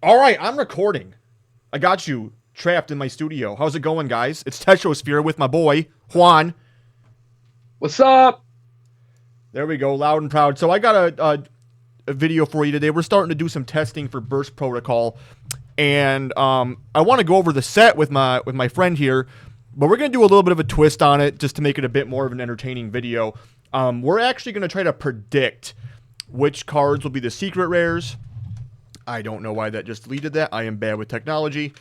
All right, I'm recording. I got you trapped in my studio. How's it going, guys? It's Tetrosphere with my boy, Juan. What's up? There we go, loud and proud. So I got a video for you today. We're starting to do some testing for burst protocol, and I want to go over the set with my friend here, but we're gonna do a little bit of a twist on it just to make it a bit more of an entertaining video. We're actually gonna try to predict which cards will be the secret rares. I don't know why that just deleted that. I am bad with technology.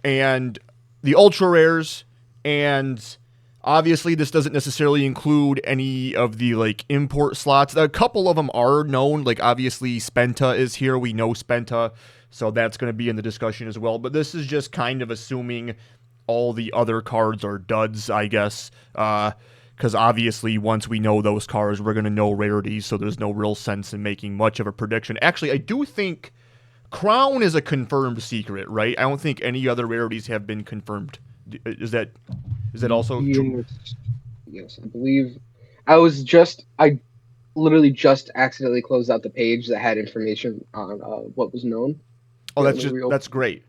And the ultra rares, and obviously this doesn't necessarily include any of the like import slots. A couple of them are known, like obviously Spenta is here. We know Spenta, so that's going to be in the discussion as well. But this is just kind of assuming all the other cards are duds, I guess. Because obviously, once we know those cards, we're going to know rarities, so there's no real sense in making much of a prediction. Actually, I do think Crown is a confirmed secret, right? I don't think any other rarities have been confirmed. Is that also true? Yes, yes, I believe. I literally just accidentally closed out the page that had information on what was known. Oh, Let me that's great.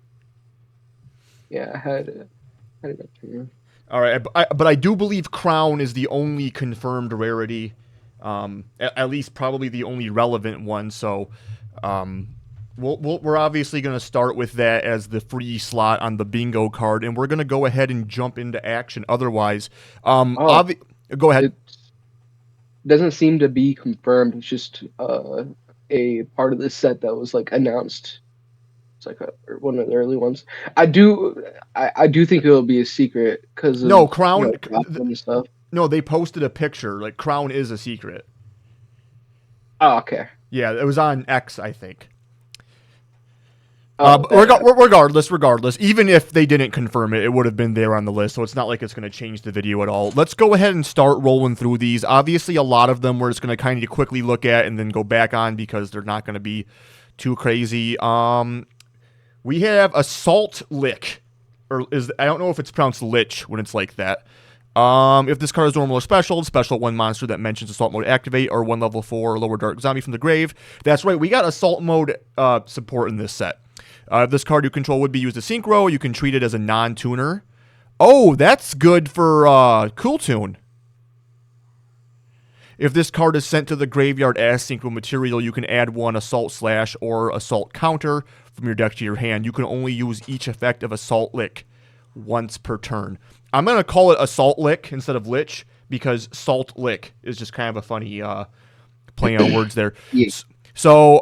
Yeah, had it up here. All right, but I do believe Crown is the only confirmed rarity, at least probably the only relevant one. So, um, we're obviously going to start with that as the free slot on the bingo card, and we're going to go ahead and jump into action. Otherwise, Oh, go ahead. it doesn't seem to be confirmed. It's just a part of the set that was like announced. It's like one of the early ones. I do think it'll be a secret because No, of Crown. Gotham and stuff. No, they posted a picture. Like Crown is a secret. Oh, okay. Yeah, it was on X, I think. Oh, Regardless, even if they didn't confirm it, it would have been there on the list, so it's not like it's going to change the video at all. Let's go ahead and start rolling through these. Obviously, a lot of them we're just going to kind of quickly look at and then go back on because they're not going to be too crazy. We have Assault Lick, or I don't know if it's pronounced Lich when it's like that. If this card is normal or special, special one monster that mentions Assault Mode activate, or one level 4 or lower Dark Zombie from the grave. That's right, we got Assault Mode support in this set. If this card you control would be used as Synchro, you can treat it as a non-tuner. Oh, that's good for Cool Tune. If this card is sent to the graveyard as Synchro material, you can add one Assault Slash or Assault Counter from your deck to your hand. You can only use each effect of Assault Lick once per turn. I'm going to call it Assault Lick instead of Lich because Salt Lick is just kind of a funny play on words there. Yeah. So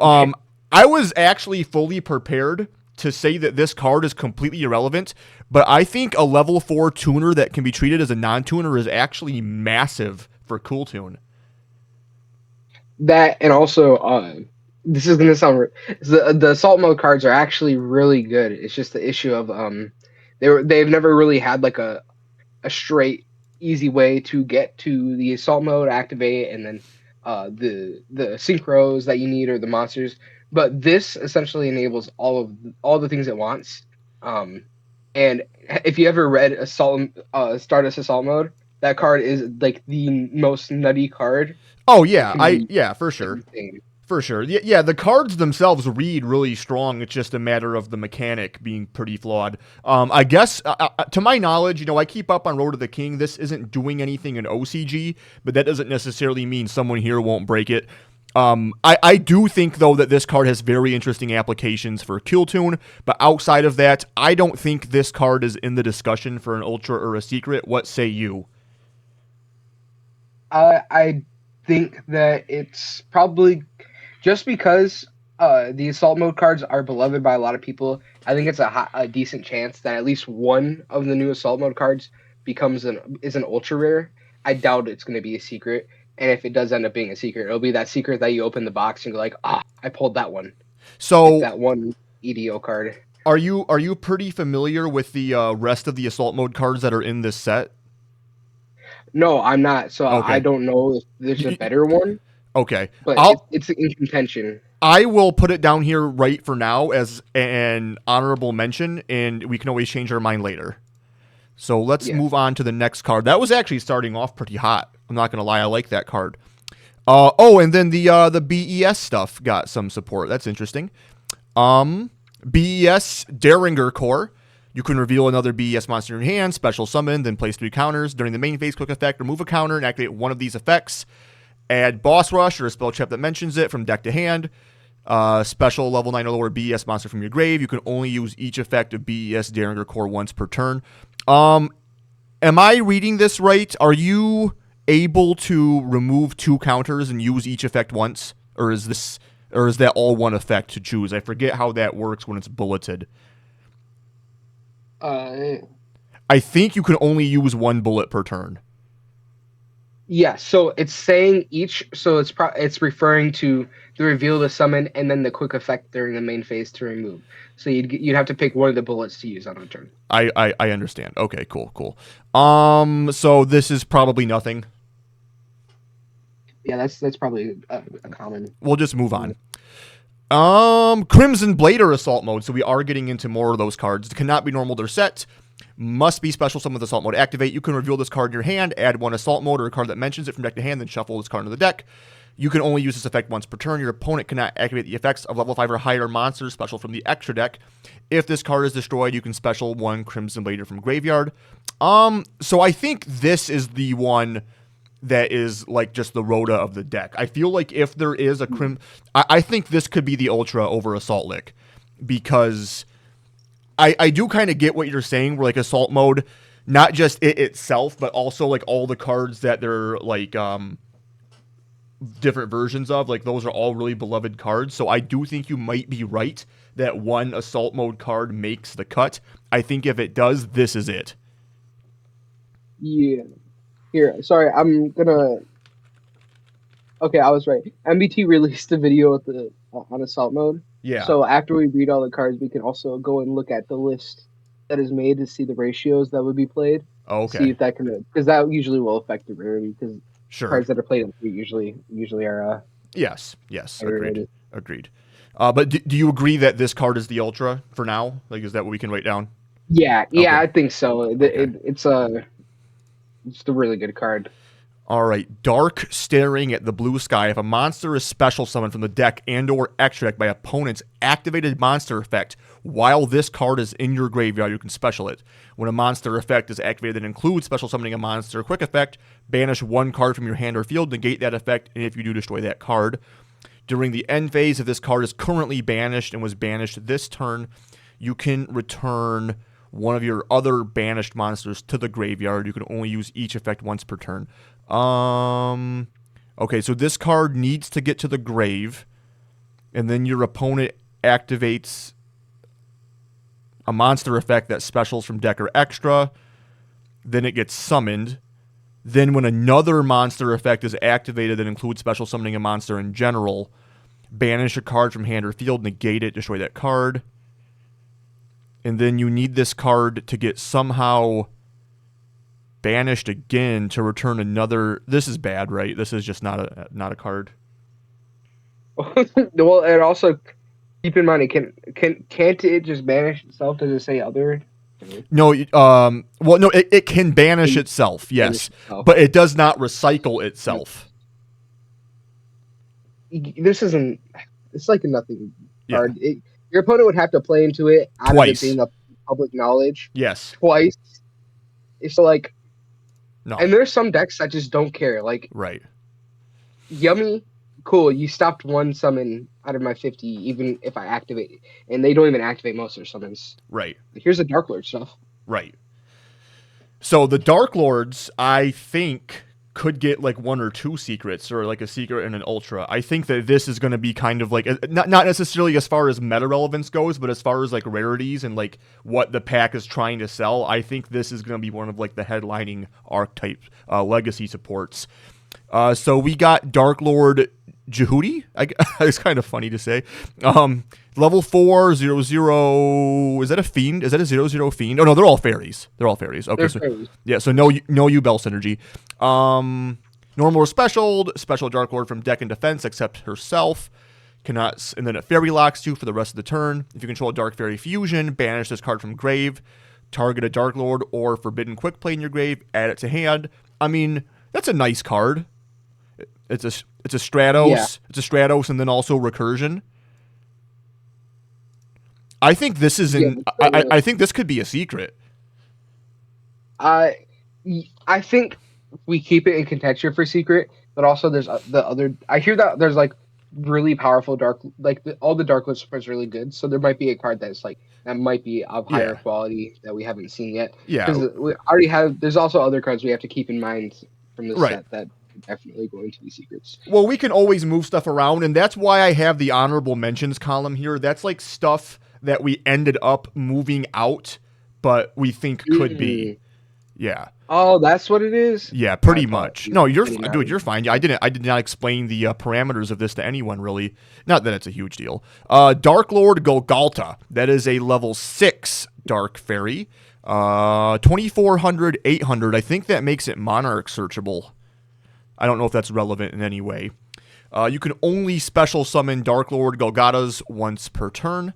I was actually fully prepared to say that this card is completely irrelevant, but I think a level 4 tuner that can be treated as a non-tuner is actually massive for Cool Tune. That and also this is gonna sound the assault mode cards are actually really good. It's just the issue of they've never really had like a straight easy way to get to the assault mode, activate, and then the synchros that you need or the monsters. But this essentially enables all the things it wants. And if you ever read Assault Stardust Assault Mode, that card is like the most nutty card. Oh It yeah, can be for sure. insane. For sure. Yeah, the cards themselves read really strong. It's just a matter of the mechanic being pretty flawed. I guess, to my knowledge, I keep up on Road to the King. This isn't doing anything in OCG, but that doesn't necessarily mean someone here won't break it. I do think, though, that this card has very interesting applications for Kill Tune, but outside of that, I don't think this card is in the discussion for an Ultra or a Secret. What say you? I think that it's probably just because the assault mode cards are beloved by a lot of people. I think it's a decent chance that at least one of the new assault mode cards is an ultra rare. I doubt it's going to be a secret, and if it does end up being a secret, it'll be that secret that you open the box and go like, I pulled that one, like So, that one EDO card. are you pretty familiar with the rest of the Assault Mode cards that are in this set? No, I'm not, so I Okay. don't know if there's a better one, Okay. but I'll it's in contention. I will put it down here right for now as an honorable mention, and we can always change our mind later. So let's Yeah. move on to the next card. That was actually starting off pretty hot. I'm not gonna lie, I like that card. And then the BES stuff got some support. That's interesting. Um, BES Derringer Core. You can reveal another BES monster in your hand, special summon, then place 3 counters. During the main phase, quick effect, remove a counter and activate one of these effects. Add Boss Rush or a spell trap that mentions it from deck to hand. Special level 9 or lower BES monster from your grave. You can only use each effect of BES Derringer Core once per turn. Am I reading this right? Are you able to remove 2 counters and use each effect once? Or is that all one effect to choose? I forget how that works when it's bulleted. I think you can only use 1 bullet per turn. Yeah, so it's saying each, so it's referring to the reveal to summon and then the quick effect during the main phase to remove. So you'd have to pick one of the bullets to use on a turn. I understand. Okay, cool. So this is probably nothing. Yeah, that's probably a common. We'll just move on. Crimson Blader Assault Mode. So we are getting into more of those cards. It cannot be normal or set. Must be special summon with Assault Mode. Activate. You can reveal this card in your hand, add 1 Assault Mode or a card that mentions it from deck to hand, then shuffle this card into the deck. You can only use this effect once per turn. Your opponent cannot activate the effects of level 5 or higher monsters special from the extra deck. If this card is destroyed, you can special 1 Crimson Blader from graveyard. So I think this is the one that is like just the Rhoda of the deck. I feel like if there is a I think this could be the Ultra over Assault Lick, because I do kind of get what you're saying, where like Assault Mode, not just it itself, but also like all the cards that they're like different versions of, like those are all really beloved cards. So I do think you might be right that 1 Assault Mode card makes the cut. I think if it does, this is it. Yeah. Here, sorry, I'm gonna. Okay, I was right. MBT released a video with on Assault Mode. Yeah. So after we read all the cards, we can also go and look at the list that is made to see the ratios that would be played. Okay. See if that can, because that usually will affect the rarity. Because Sure. cards that are played in 3 usually are. Yes. Rated. Agreed. But do you agree that this card is the Ultra for now? Like, is that what we can write down? Yeah, Okay. I think so. Okay. It's a really good card. All right, Dark Staring at the Blue Sky. If a monster is special summoned from the deck and or extra deck by opponent's activated monster effect while this card is in your graveyard, you can special it. When a monster effect is activated that includes special summoning a monster quick effect, banish 1 card from your hand or field, negate that effect, and if you do, destroy that card. During the end phase, if this card is currently banished and was banished this turn, you can return 1 of your other banished monsters to the graveyard. You can only use each effect once per turn. Okay, so this card needs to get to the grave, and then your opponent activates a monster effect that specials from deck or extra. Then it gets summoned. Then when another monster effect is activated that includes special summoning a monster in general, banish a card from hand or field, negate it, destroy that card. And then you need this card to get somehow banished again to return another. This is bad, right? This is just not a card. Well, and also keep in mind, can't it just banish itself? Does it say other? No, well, no, it can banish itself, yes, but it does not recycle itself. This isn't. It's like a nothing card. Yeah. Your opponent would have to play into it out twice. Of it being a public knowledge. Yes, twice. It's like. No. And there's some decks that just don't care. Like, right. Yummy, cool. You stopped 1 summon out of my 50, even if I activate it. And they don't even activate most of their summons. Right. Here's the Dark Lord stuff. Right. So the Dark Lords, I think, could get like 1 or 2 secrets, or like a secret and an Ultra. I think that this is going to be kind of like, not necessarily as far as meta relevance goes, but as far as like rarities and like what the pack is trying to sell, I think this is going to be one of like the headlining archetype legacy supports. So we got Dark Lord Jehudi. It's kind of funny to say. Level 4, 0/0. Is that a fiend? Is that a 0/0 fiend? Oh no, they're all fairies. Okay, they're so fairies. Yeah, so no Ubel synergy. Normal or special Dark Lord from deck and defense except herself. Cannot, and then it fairy locks you for the rest of the turn. If you control a Dark Fairy Fusion, banish this card from grave. Target a Dark Lord or Forbidden Quick Play in your grave. Add it to hand. I mean, that's a nice card. It's a Stratos. Yeah. It's a Stratos and then also Recursion. I think this is Yeah, in. I think this could be a secret. I I think we keep it in contention for secret, but also there's the other. I hear that there's like really powerful dark, like all the dark list is really good. So there might be a card that's like that might be of higher Yeah. quality that we haven't seen yet. Yeah. Because we already have. There's also other cards we have to keep in mind from this Right. set that are definitely going to be secrets. Well, we can always move stuff around, and that's why I have the honorable mentions column here. That's like stuff that we ended up moving out, but we think could be. Mm. Yeah. Oh, that's what it is. Yeah, My pretty much. apologies. No, I did not dude. You're fine. I did not explain the parameters of this to anyone really. Not that it's a huge deal. Dark Lord Golgalta. That is a level 6 Dark Fairy. 2400, 800. I think that makes it Monarch searchable. I don't know if that's relevant in any way. You can only special summon Dark Lord Golgatas once per turn.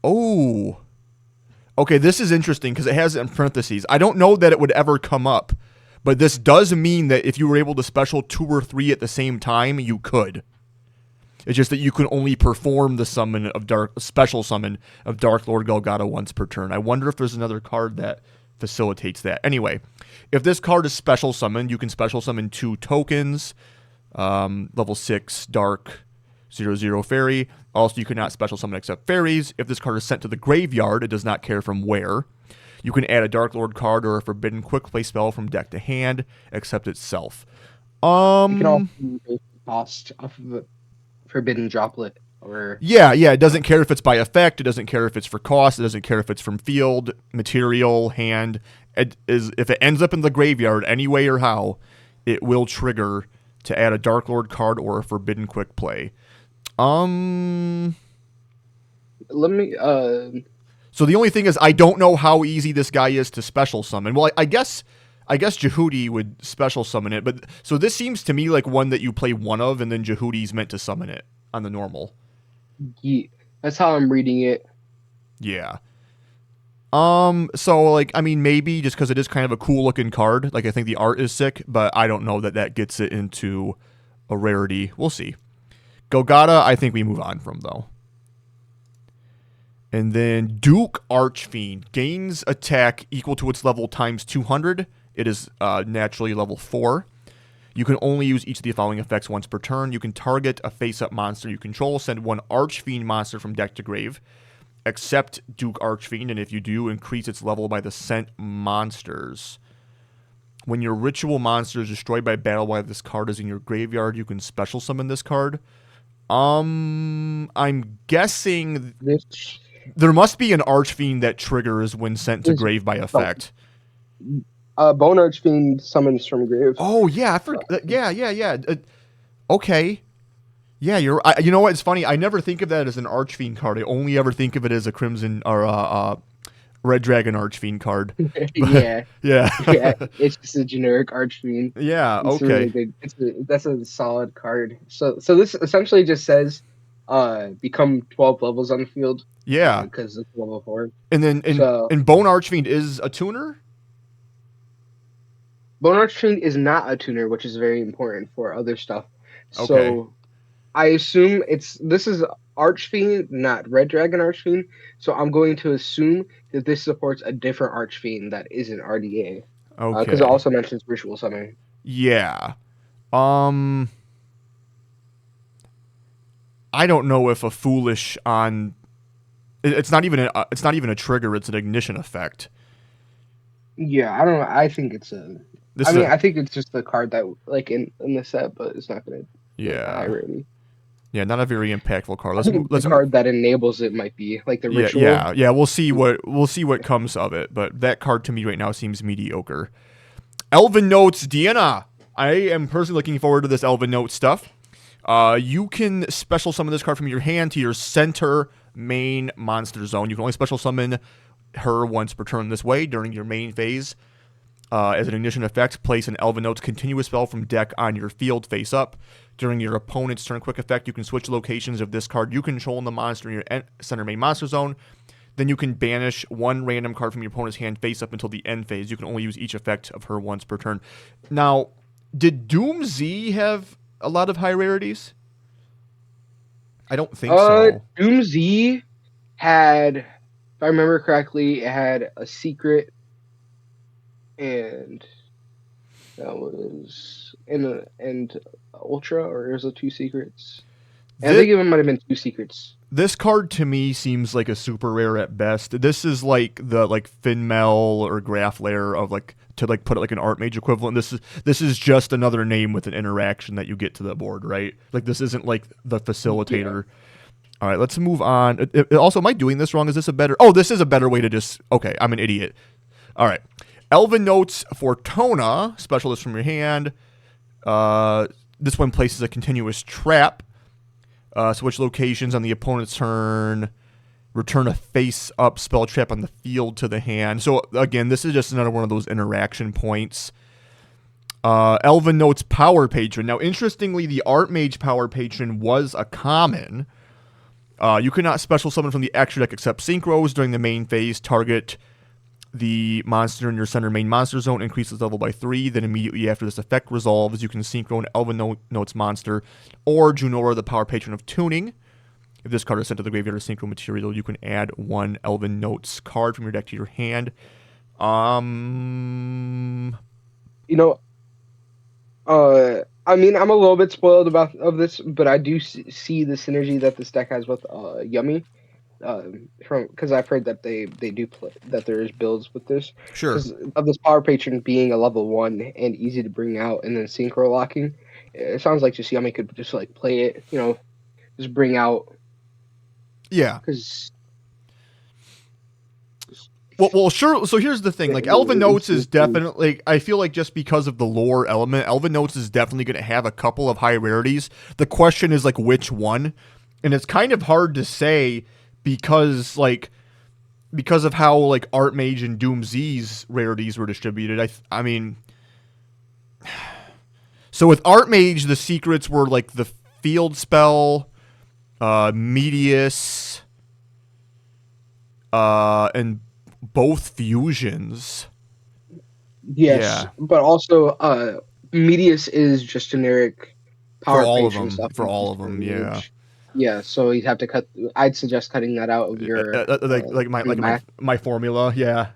Oh. Okay, this is interesting because it has it in parentheses. I don't know that it would ever come up, but this does mean that if you were able to special 2 or 3 at the same time, you could. It's just that you can only perform the special summon of Dark Lord Golgata once per turn. I wonder if there's another card that facilitates that. Anyway, if this card is special summoned, you can special summon 2 tokens, level 6 Dark 0/0 Fairy. Also, you cannot special summon except fairies. If this card is sent to the graveyard, it does not care from where. You can add a Dark Lord card or a Forbidden Quick Play spell from deck to hand, except itself. You can also base the cost off of a forbidden droplet or Yeah, it doesn't care if it's by effect. It doesn't care if it's for cost. It doesn't care if it's from field, material, hand. If it ends up in the graveyard any way or how, it will trigger to add a Dark Lord card or a Forbidden Quick Play. let me So the only thing is, I don't know how easy this guy is to special summon. Well, I guess Jehudi would special summon it, but so this seems to me like one that you play one of, and then Jehudi's meant to summon it on the normal. that's how I'm reading it. Yeah. So like, I mean, maybe just because it is kind of a cool looking card. Like, I think the art is sick, but I don't know that gets it into a rarity. We'll see. Golgata, I think we move on from though. And then Duke Archfiend gains attack equal to its level times 200. It is naturally level 4. You can only use each of the following effects once per turn. You can target a face-up monster you control, send 1 Archfiend monster from deck to grave, except Duke Archfiend, and if you do, increase its level by the sent monsters. When your ritual monster is destroyed by battle while this card is in your graveyard, you can special summon this card. I'm guessing This there must be an Archfiend that triggers when sent to grave by effect. Bone Archfiend summons from grave. Oh yeah, I forgot. Yeah. Okay. Yeah, you know what? It's funny. I never think of that as an Archfiend card. I only ever think of it as a Crimson or Red Dragon Archfiend card. Yeah. Yeah. Yeah, it's just a generic Archfiend. Yeah. It's Okay. really good. That's a solid card. So this essentially just says, become 12 levels on the field. Yeah. Because it's level 4. And then and Bone Archfiend is a tuner. Bone Archfiend is not a tuner, which is very important for other stuff. Okay. So I assume this is Archfiend, not Red Dragon Archfiend. So I'm going to assume that this supports a different Archfiend that isn't RDA. Okay. Because it also mentions ritual summoning. Yeah. I don't know if a foolish on. It's not even a trigger. It's an ignition effect. Yeah, I don't know. I think it's a. This I is mean, a- I think it's just the card that like in the set, but it's not gonna. yeah. Rarity. Yeah, not a very impactful card. I think the card that enables it might be like the ritual. Yeah. We'll see what comes of it. But that card to me right now seems mediocre. Elven Notes Deanna. I am personally looking forward to this Elven Notes stuff. You can special summon this card from your hand to your center main monster zone. You can only special summon her once per turn this way during your main phase. As an ignition effect, place an Elven Notes continuous spell from deck on your field face up. During your opponent's turn quick effect, you can switch locations of this card you control in the monster in your center main monster zone. Then you can banish 1 random card from your opponent's hand face up until the end phase. You can only use each effect of her once per turn. Now, did Doom Z have a lot of high rarities? I don't think so. Doom Z had, if I remember correctly, it had a secret, and that was and ultra, or there's the two secrets. And I This, think it might have been two secrets. this card to me seems like a super rare at best. This is like the like Finmel or Graph layer of like to like put it like an art mage equivalent. This is just another name with an interaction that you get to the board, right? Like this isn't like the facilitator. Yeah. All right, let's move on. Also, am I doing this wrong? Is this a better? Oh, this is a better way to just. Okay, I'm an idiot. All right, Elven Notes for Tona, specialist from your hand. This one places a continuous trap. Switch locations on the opponent's turn. Return a face-up spell trap on the field to the hand. So again, this is just another one of those interaction points. Elven Notes Power Patron. Now, interestingly, the Art Mage Power Patron was a common. You could not special summon from the extra deck except synchros during the main phase. Target the monster in your center main monster zone, increases level by 3. Then immediately after this effect resolves, you can synchro an Elven Notes monster or Junora, the Power Patron of Tuning. If this card is sent to the graveyard as synchro material, you can add one Elven Notes card from your deck to your hand. You know, I mean, I'm a little bit spoiled of this, but I do see the synergy that this deck has with Yummy. Because I've heard that they do play, that there is builds with this. Sure. Because of this Power Patron being a level 1 and easy to bring out, and then synchro locking, it sounds like just Yummy could just like play it, just bring out. Yeah. Because. Well, sure. So here's the thing. Like, Elven Notes is definitely, I feel like just because of the lore element, Elven Notes is definitely going to have a couple of high rarities. The question is, like, which one? And it's kind of hard to say because of how, like, Archmage and Doom Z's rarities were distributed. I mean, so with Archmage, the secrets were, like, the field spell, Medius, and both fusions. Yes, yeah. But also, Medius is just generic power for all of patron them. stuff. For all of them, yeah. Yeah, so you'd have to cut. I'd suggest cutting that out of your my formula. Yeah.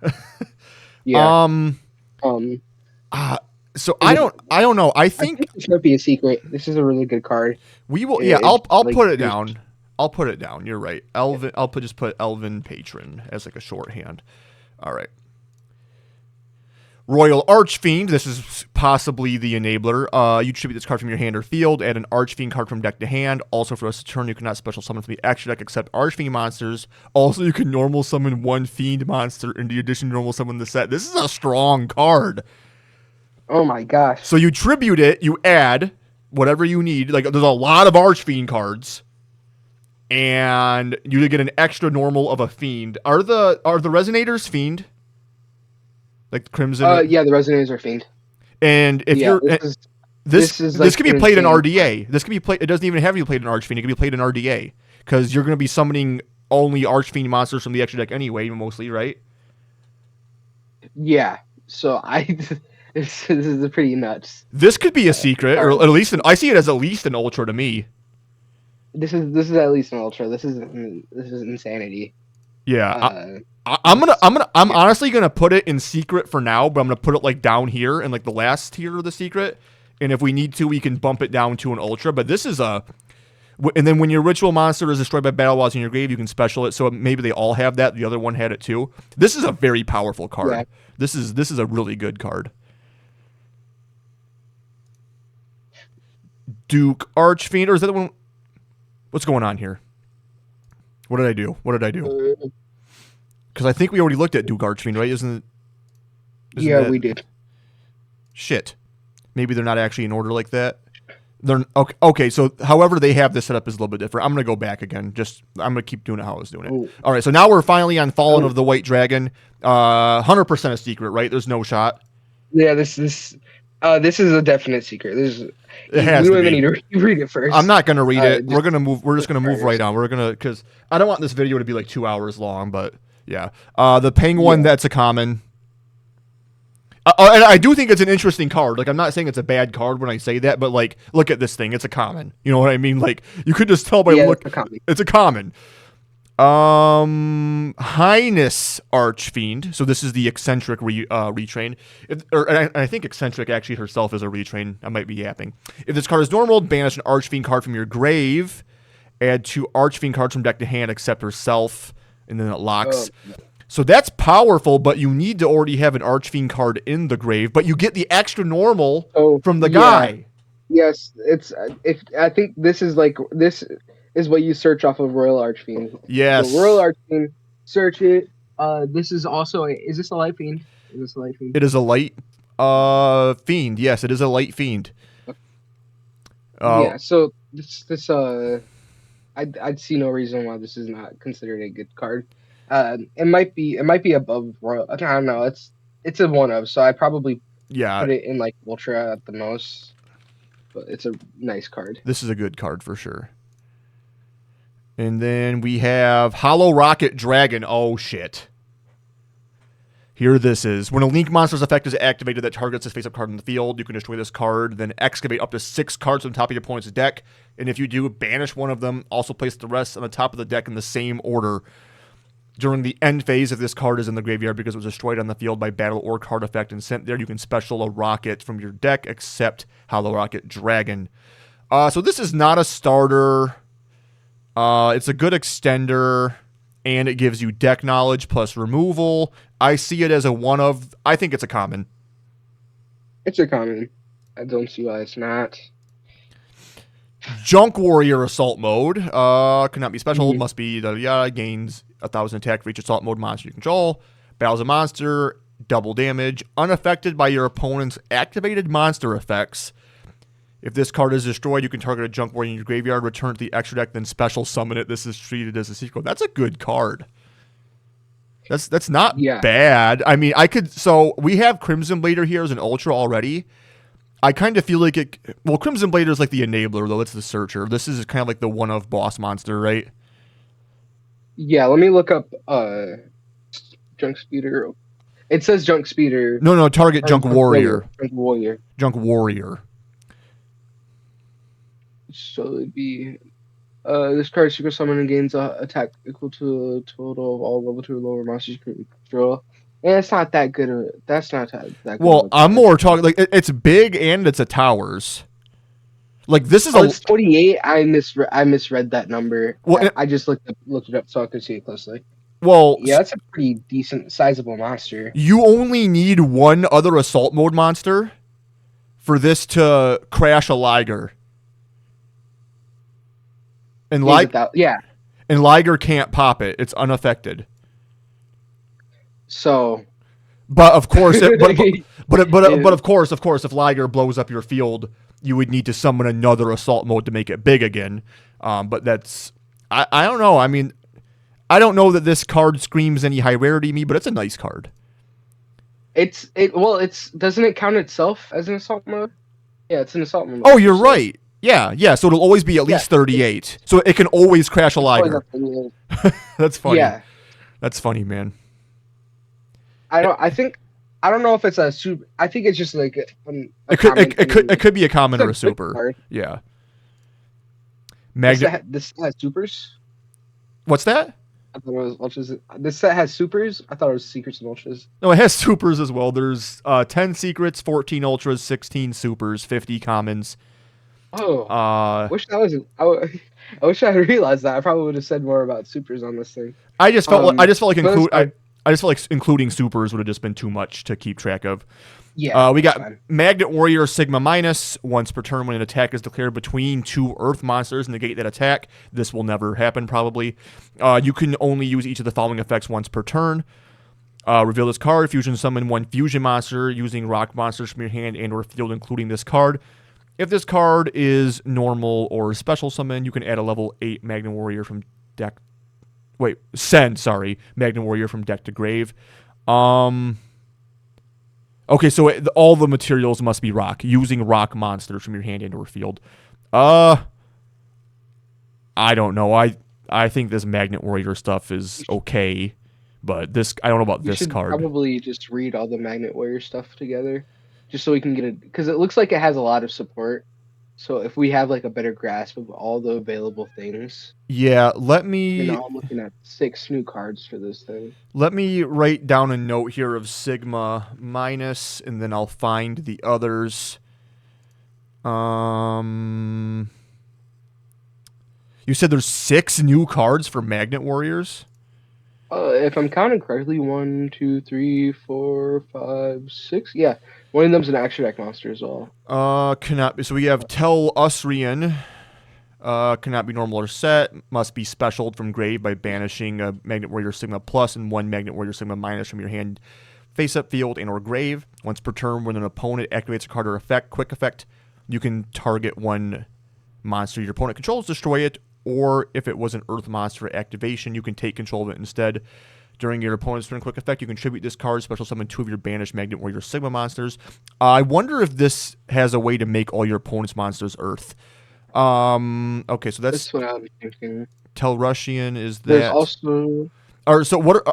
Yeah. So I don't know. I think this might be a secret. This is a really good card. we will. Yeah, I'll put it down. I'll put it down. You're right. Elven. I'll just put Elven Patron as like a shorthand. All right. Royal Archfiend. This is possibly the enabler. You tribute this card from your hand or field. Add an Archfiend card from deck to hand. Also, for us to turn, you cannot special summon from the extra deck except Archfiend monsters. Also, you can normal summon one Fiend monster in the addition to normal summon the set. This is a strong card. Oh my gosh. So you tribute it. You add whatever you need. Like, there's a lot of Archfiend cards. And you get an extra normal of a Fiend. Are the Resonators Fiend? Like Crimson? Yeah, the Resonators are Fiend. And if this can be played in RDA. This can be played. It doesn't even have to be played in Archfiend. It can be played in RDA because you're going to be summoning only Archfiend monsters from the extra deck anyway, mostly, right? Yeah. So this is pretty nuts. This could be a secret, or at least I see it as at least an ultra to me. This is at least an ultra. This is insanity. Yeah. I'm honestly gonna put it in secret for now, but I'm gonna put it like down here in like the last tier of the secret. And if we need to, we can bump it down to an ultra. But this is and then when your ritual monster is destroyed by battle walls in your grave, you can special it. So maybe they all have that. The other one had it too. This is a very powerful card. Yeah. This is a really good card. Duke Archfiend, or is that the one? What's going on here? What did I do? Because I think we already looked at Duke Archfiend, right? Isn't yeah, we did. Shit. Maybe they're not actually in order like that. They're okay. So, however they have this set up is a little bit different. I'm gonna go back again. I'm gonna keep doing it how I was doing it. Ooh. All right. So now we're finally on Fallen of the White Dragon. 100% a secret, right? There's no shot. Yeah. This is a definite secret. It has to be. Need to read it first. I'm not gonna read it. We're gonna move. We're just gonna move right on. Because I don't want this video to be like 2 hours long. But yeah, the Penguin. That's a common. And I do think it's an interesting card. Like, I'm not saying it's a bad card when I say that, but like, look at this thing. It's a common. You know what I mean? Like, you could just tell by look. It's a common. Highness Archfiend. So this is the eccentric retrain. I think eccentric actually herself is a retrain. I might be yapping. If this card is normal, banish an Archfiend card from your grave. Add 2 Archfiend cards from deck to hand, except herself, and then it locks. Oh, So that's powerful, but you need to already have an Archfiend card in the grave. But you get the extra normal from the guy. yes, it's if I think this is what you search off of Royal Archfiend. Yes. So Royal Archfiend, search it. This is also is this a light fiend? Is this a light fiend? It is a light fiend. Yes, it is a light fiend. Yeah. So this I'd see no reason why this is not considered a good card. It might be above Royal. I don't know. It's a one of, so I probably put it in like Ultra at the most. But it's a nice card. This is a good card for sure. And then we have Hollow Rocket Dragon. Oh shit. Here this is. When a Link monster's effect is activated that targets this face-up card in the field, you can destroy this card, then excavate up to 6 cards from the top of your opponent's deck. And if you do, banish one of them. Also place the rest on the top of the deck in the same order. During the end phase, if this card is in the graveyard because it was destroyed on the field by battle or card effect and sent there, you can special a rocket from your deck, except Hollow Rocket Dragon. So this is not a starter. It's a good extender, and it gives you deck knowledge plus removal. I see it as a one of. I think it's a common. It's a common. I don't see why it's not. Junk Warrior Assault Mode. Cannot be special. Must be gains 1,000 attack for each assault mode monster you control. Battles a monster. Double damage. Unaffected by your opponent's activated monster effects. If this card is destroyed, you can target a Junk Warrior in your graveyard, return to the extra deck, then special summon it. This is treated as a secret. That's a good card. That's not bad. I mean, so we have Crimson Blader here as an Ultra already. I kind of feel like it. Well, Crimson Blader is like the enabler, though. It's the searcher. This is kind of like the one of boss monster, right? Yeah, let me look up Junk Speeder. It says Junk Speeder. No, target Junk Warrior. Junk Warrior. Junk Warrior. So it'd be this card secret summon and gains attack equal to a total of all level 2 or lower monsters you can control. And it's not that good. That's not that good. Well, I'm more talking like it's big and it's a towers. Like this is it's 28. I misread that number. Well, I just looked it up so I could see it closely. Well, yeah, that's a pretty decent, sizable monster. You only need one other assault mode monster for this to crash a Liger. And and Liger can't pop it. It's unaffected. So, but of course, but of course, if Liger blows up your field, you would need to summon another assault mode to make it big again. But that's I don't know. I mean, I don't know that this card screams any high rarity to me, but it's a nice card. It's doesn't it count itself as an assault mode? Yeah, it's an assault mode. Oh, you're right. Yeah. So it'll always be at least 38. So it can always crash a Liger. That's funny. Yeah. That's funny, man. I don't know if it's a super. I think it's just like it could be a common or a super. Card. Yeah. This has supers. What's that? I thought it was ultras. This set has supers. I thought it was secrets and ultras. No, it has supers as well. There's 10 secrets, 14 ultras, 16 supers, 50 commons. Oh, wish that was. I wish I had realized that. I probably would have said more about supers on this thing. I just felt like including supers would have just been too much to keep track of. Yeah. We got Magnet Warrior Sigma minus. Once per turn, when an attack is declared between 2 Earth monsters, negate that attack. This will never happen, probably. You can only use each of the following effects once per turn. Reveal this card. Fusion summon 1 fusion monster using rock monsters from your hand and/or field, including this card. If this card is normal or special summon, you can add a level 8 Magnet Warrior from deck. Magnet Warrior from deck to grave. Okay, so all the materials must be rock, using rock monsters from your hand and/or field. I don't know. I think this Magnet Warrior stuff is okay, but I don't know about this card. Probably just read all the Magnet Warrior stuff together, just so we can get it, because it looks like it has a lot of support. So if we have like a better grasp of all the available things, Yeah, let you me know, I'm looking at 6 new cards for this thing. write down a note here of Sigma minus, and then I'll find the others. You said there's 6 new cards for Magnet Warriors? If I'm counting correctly, 1, 2, 3, 4, 5, 6. Yeah, one of them's an action deck monster as well. Cannot be. So we have Tetrosphere. Cannot be normal or set. Must be specialed from grave by banishing a Magnet Warrior Sigma plus and 1 Magnet Warrior Sigma minus from your hand, face up, field, and or grave. Once per turn, when an opponent activates a card or effect, quick effect, you can target 1 monster your opponent controls, destroy it, or if it was an Earth monster activation, you can take control of it instead. During your opponent's turn quick effect, you contribute this card, special summon 2 of your banished Magnet Warrior Sigma monsters. I wonder if this has a way to make all your opponent's monsters Earth. Okay, so that's what I'm thinking. Telrussian is that. There's also Or so what?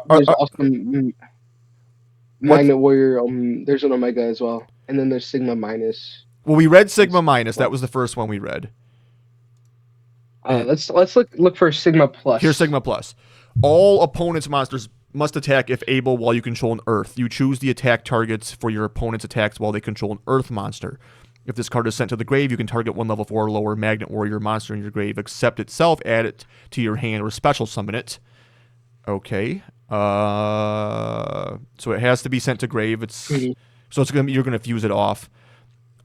Magnet Warrior. There's an Omega as well, and then there's Sigma minus. Well, we read Sigma minus. That was the first one we read. Let's look for Sigma plus. Here's Sigma plus. All opponent's monsters must attack if able while you control an Earth. You choose the attack targets for your opponent's attacks while they control an Earth monster. If this card is sent to the grave, you can target 1 level 4 or lower Magnet Warrior monster in your grave, accept itself, add it to your hand, or special summon it. Okay. So it has to be sent to grave. So it's you're gonna fuse it off.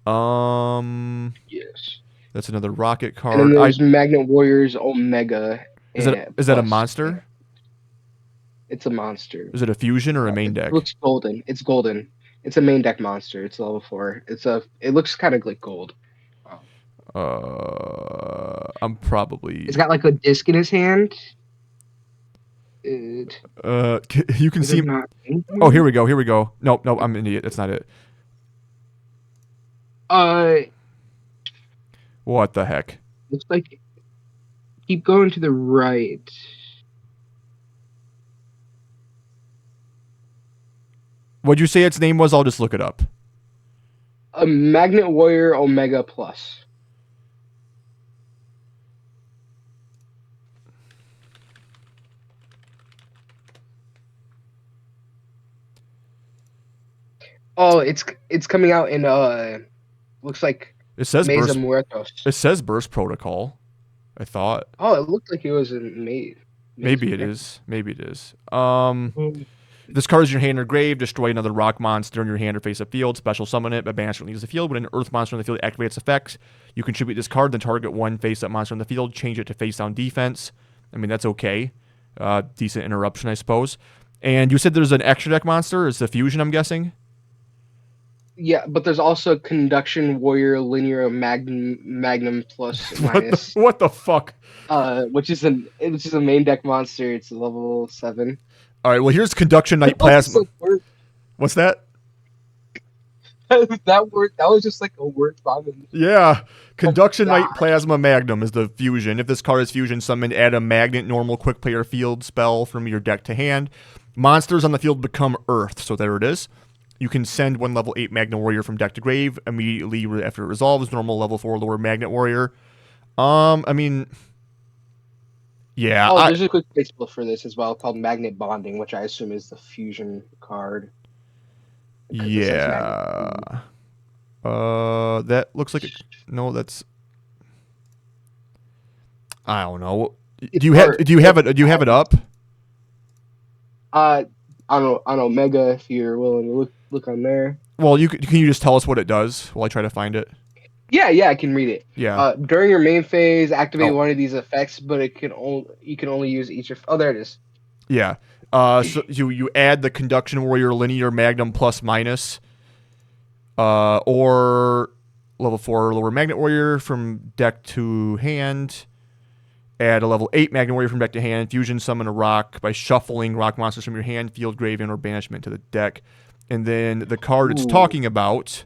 Yes. That's another rocket card. And then there's Magnet Warriors Omega. Is that a monster? It's a monster. Is it a fusion or a main deck? It looks golden. It's golden. It's a main deck monster. It's level 4. It looks kind of like gold. I'm probably. It's got like a disc in his hand. You can see. Oh, here we go. Nope, I'm an idiot. That's not it. What the heck? Looks like. Keep going to the right. What'd you say its name was? I'll just look it up. A Magnet Warrior Omega Plus. Oh, it's coming out in looks like it says Mesa Muertos. It says Burst Protocol. I thought. Oh, it looked like it was in Maybe it is. This card is in your hand or grave. Destroy another rock monster in your hand or face a field. Special summon it, but banish it when it leaves the field. When an earth monster in the field activates effects, you contribute this card, then target 1 face-up monster in the field. Change it to face-down defense. I mean, that's okay. Decent interruption, I suppose. And you said there's an extra deck monster. It's the fusion, I'm guessing? Yeah, but there's also Conduction Warrior Linear Magnum plus minus. What the fuck? Which is a main deck monster. It's level 7. All right, well, here's Conduction Knight Plasma. What's that? That was just like a word bomb. Yeah. Conduction Knight Plasma Magnum is the fusion. If this card is fusion summoned, add a magnet normal quick player field spell from your deck to hand. Monsters on the field become Earth, so there it is. You can send 1 level 8 Magnet Warrior from deck to grave immediately after it resolves. Normal level 4 lower Magnet Warrior. I mean... Yeah. There's a quick baseball for this as well called Magnet Bonding, which I assume is the fusion card. Yeah. That looks like no. That's. I don't know. Do you have it up? On Omega, if you're willing to look on there. Well, can you just tell us what it does while I try to find it? Yeah, I can read it. Yeah. During your main phase, activate one of these effects, but you can only use each of. Oh, there it is. Yeah. So you add the Conduction Warrior Linear Magnum plus minus, or level 4 lower Magnet Warrior from deck to hand. Add a level 8 Magnet Warrior from deck to hand. Fusion summon a rock by shuffling rock monsters from your hand, field, grave, and or banishment to the deck. And then the card it's talking about.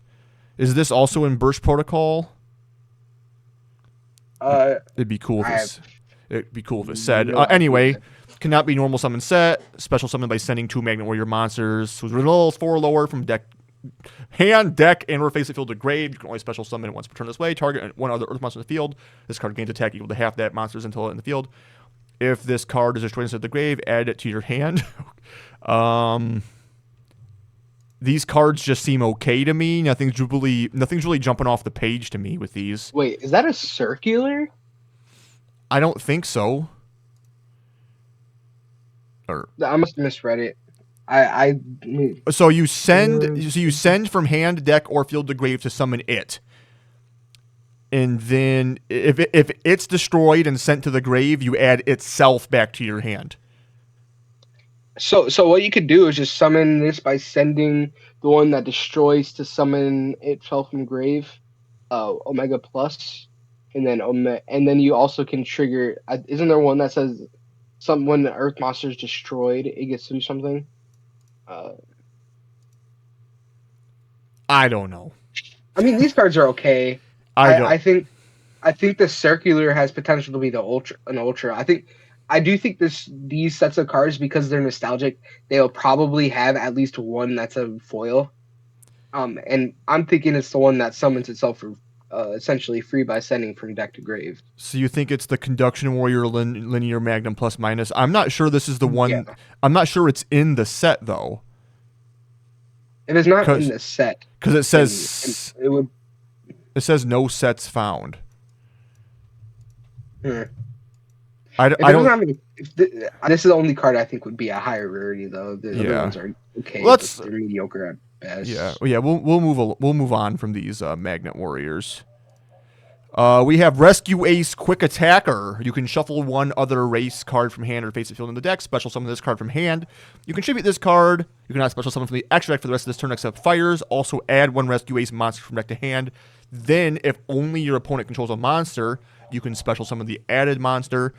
Is this also in Burst Protocol? It'd be cool if it said. Anyway, cannot be normal summon set. Special summon by sending 2 Magnet Warrior monsters whose results 4 lower from deck hand, deck, and or face it field to grave. You can only special summon it once per turn this way. Target one other Earth monster in the field. This card gains attack equal to half that monster's until in the field. If this card is destroyed instead of the grave, add it to your hand. These cards just seem okay to me. Nothing's really jumping off the page to me with these. Wait, is that a circular? I don't think so. Or I must have misread it. I so you send from hand, deck, or field to grave to summon it. And then if it's destroyed and sent to the grave, you add itself back to your hand. So what you could do is just summon this by sending the one that destroys to summon itself from grave, Omega Plus, and then you also can trigger. Isn't there one that says when the Earth monster is destroyed, it gets to do something? I don't know. I mean, these cards are okay. I think the circular has potential to be an ultra. I do think these sets of cards, because they're nostalgic, they'll probably have at least one that's a foil. And I'm thinking it's the one that summons itself for essentially free by sending from deck to grave. So you think it's the Conduction Warrior Linear Magnum Plus Minus? I'm not sure this is the one. Yeah. I'm not sure it's in the set though. It is not in the set. Because it says it says no sets found. I don't. This is the only card I think would be a higher rarity though. The other ones are okay. They're mediocre at best. Yeah. We'll move on from these Magnet Warriors. We have Rescue Ace Quick Attacker. You can shuffle one other race card from hand or face it field in the deck. Special summon this card from hand. You can tribute this card. You can add special summon from the extra deck for the rest of this turn except fires. Also add one Rescue Ace monster from deck to hand. Then, if only your opponent controls a monster, you can special summon the added monster.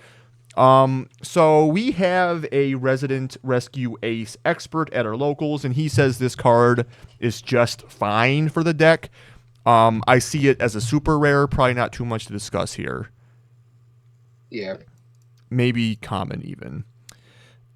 So we have a resident Rescue Ace expert at our locals, and he says this card is just fine for the deck. I see it as a super rare, probably not too much to discuss here. Yeah. Maybe common even.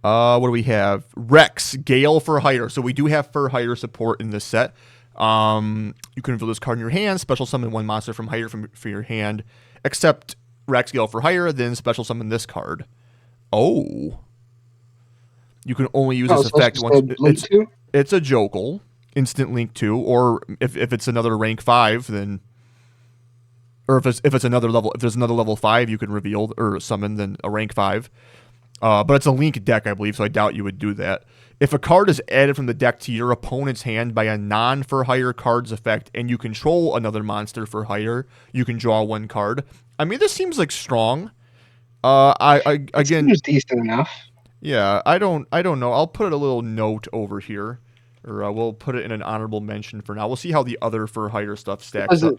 What do we have? Rex, Gale for Hire. So we do have for hire support in this set. You can reveal this card in your hand, special summon one monster from Hire for your hand, except Rex, Gale for Hire, then special summon this card. Oh. You can only use this effect once. It's a Jokel. Instant link to, or if it's another rank 5, then, or if it's another level, if there's another level 5, you can reveal or summon then a rank 5. But it's a link deck, I believe, so I doubt you would do that. If a card is added from the deck to your opponent's hand by a non-for hire card's effect, and you control another monster for hire, you can draw one card. I mean, this seems like strong. Again, it seems decent enough. Yeah, I don't know. I'll put a little note over here. Or we'll put it in an honorable mention for now. We'll see how the other for hire stuff stacks up.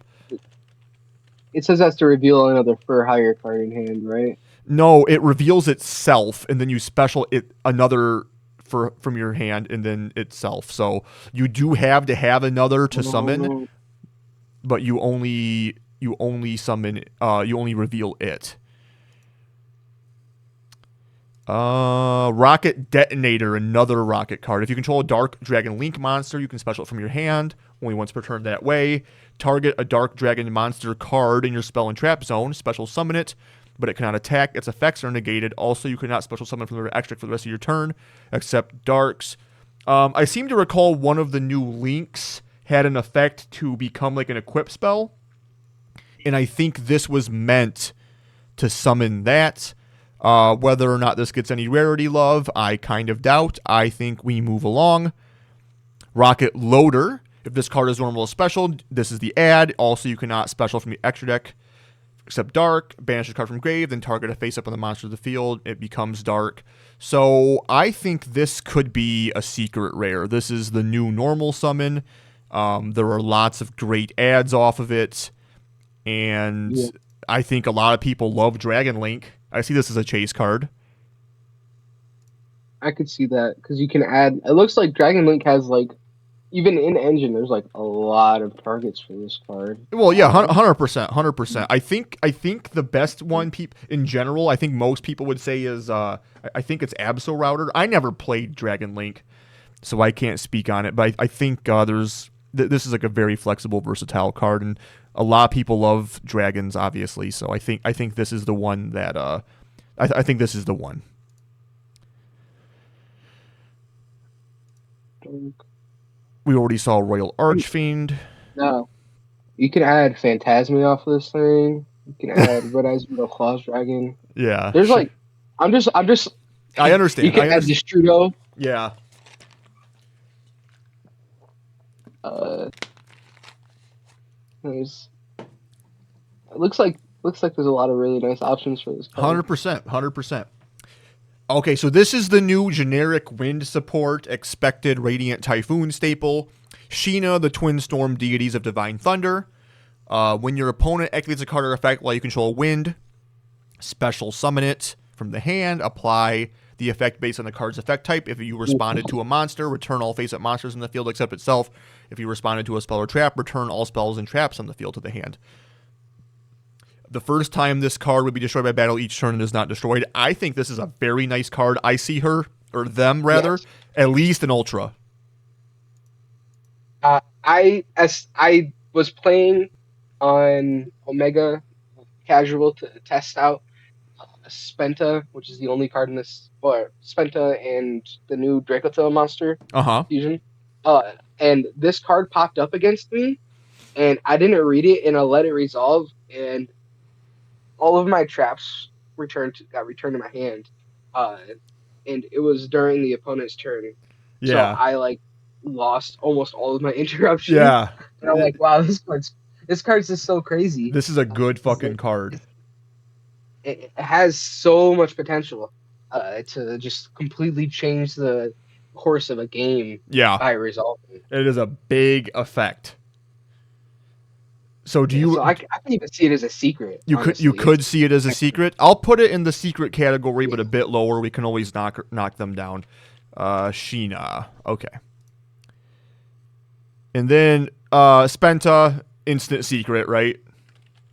It says that's to reveal another for hire card in hand, right? No, it reveals itself, and then you special it another from your hand, and then itself. So you do have to have another to summon, but you only summon. You only reveal it. Rocket Detonator, another rocket card. If you control a Dark Dragon Link monster, you can special it from your hand, only once per turn that way. Target a Dark Dragon monster card in your spell and trap zone, special summon it, but it cannot attack. Its effects are negated. Also, you cannot special summon from the extra for the rest of your turn, except Darks. I seem to recall one of the new links had an effect to become like an equip spell, and I think this was meant to summon that. Whether or not this gets any rarity love, I kind of doubt. I think we move along. Rocket Loader. If this card is normal or special, this is the add. Also, you cannot special from the extra deck, except Dark. Banish this card from grave, then target a face-up on the monster of the field. It becomes Dark. So, I think this could be a secret rare. This is the new normal summon. There are lots of great adds off of it. And I think a lot of people love Dragon Link. I see this as a chase card. I could see that, because you can add... It looks like Dragon Link has, like... Even in Engine, there's, like, a lot of targets for this card. Well, yeah, 100%. 100%. I think the best one, in general, I think most people would say is... I think it's Absol Router. I never played Dragon Link, so I can't speak on it. But I think there's this is like a very flexible, versatile card, and a lot of people love dragons, obviously. So I think this is the one that I think this is the one. We already saw Royal Archfiend. No, you can add Phantasmi off of this thing. You can add Red Eyes Metal Claws Dragon. Yeah, There's like, I'm just. I understand. You can add Destrudo. Yeah. There's. It looks like there's a lot of really nice options for this card. 100%. 100%. Okay, so this is the new generic wind support expected Radiant Typhoon staple. Sheena, the twin storm deities of Divine Thunder. When your opponent activates a card or effect while you control wind, special summon it from the hand. Apply the effect based on the card's effect type. If you responded to a monster, return all face-up monsters in the field except itself. If you responded to a spell or trap, return all spells and traps on the field to the hand. The first time this card would be destroyed by battle each turn and is not destroyed. I think this is a very nice card. I see her, or them rather, Yes. at least an Ultra. I was playing on Omega Casual to test out Spenta, which is the only card in this, or Spenta and the new Dracotail monster fusion. And this card popped up against me, and I didn't read it, and I let it resolve, and all of my traps got returned to my hand, and it was during the opponent's turn. Yeah. So I lost almost all of my interruptions. Yeah. And I'm like, wow, this card's just so crazy. This is a good fucking card. It has so much potential to just completely change the course of a game. Yeah. By resolving. It is a big effect. So do you? So I can even see it as a secret. You could see it as a secret. I'll put it in the secret category, but a bit lower. We can always knock them down. Sheena. Okay. And then Spenta, instant secret, right?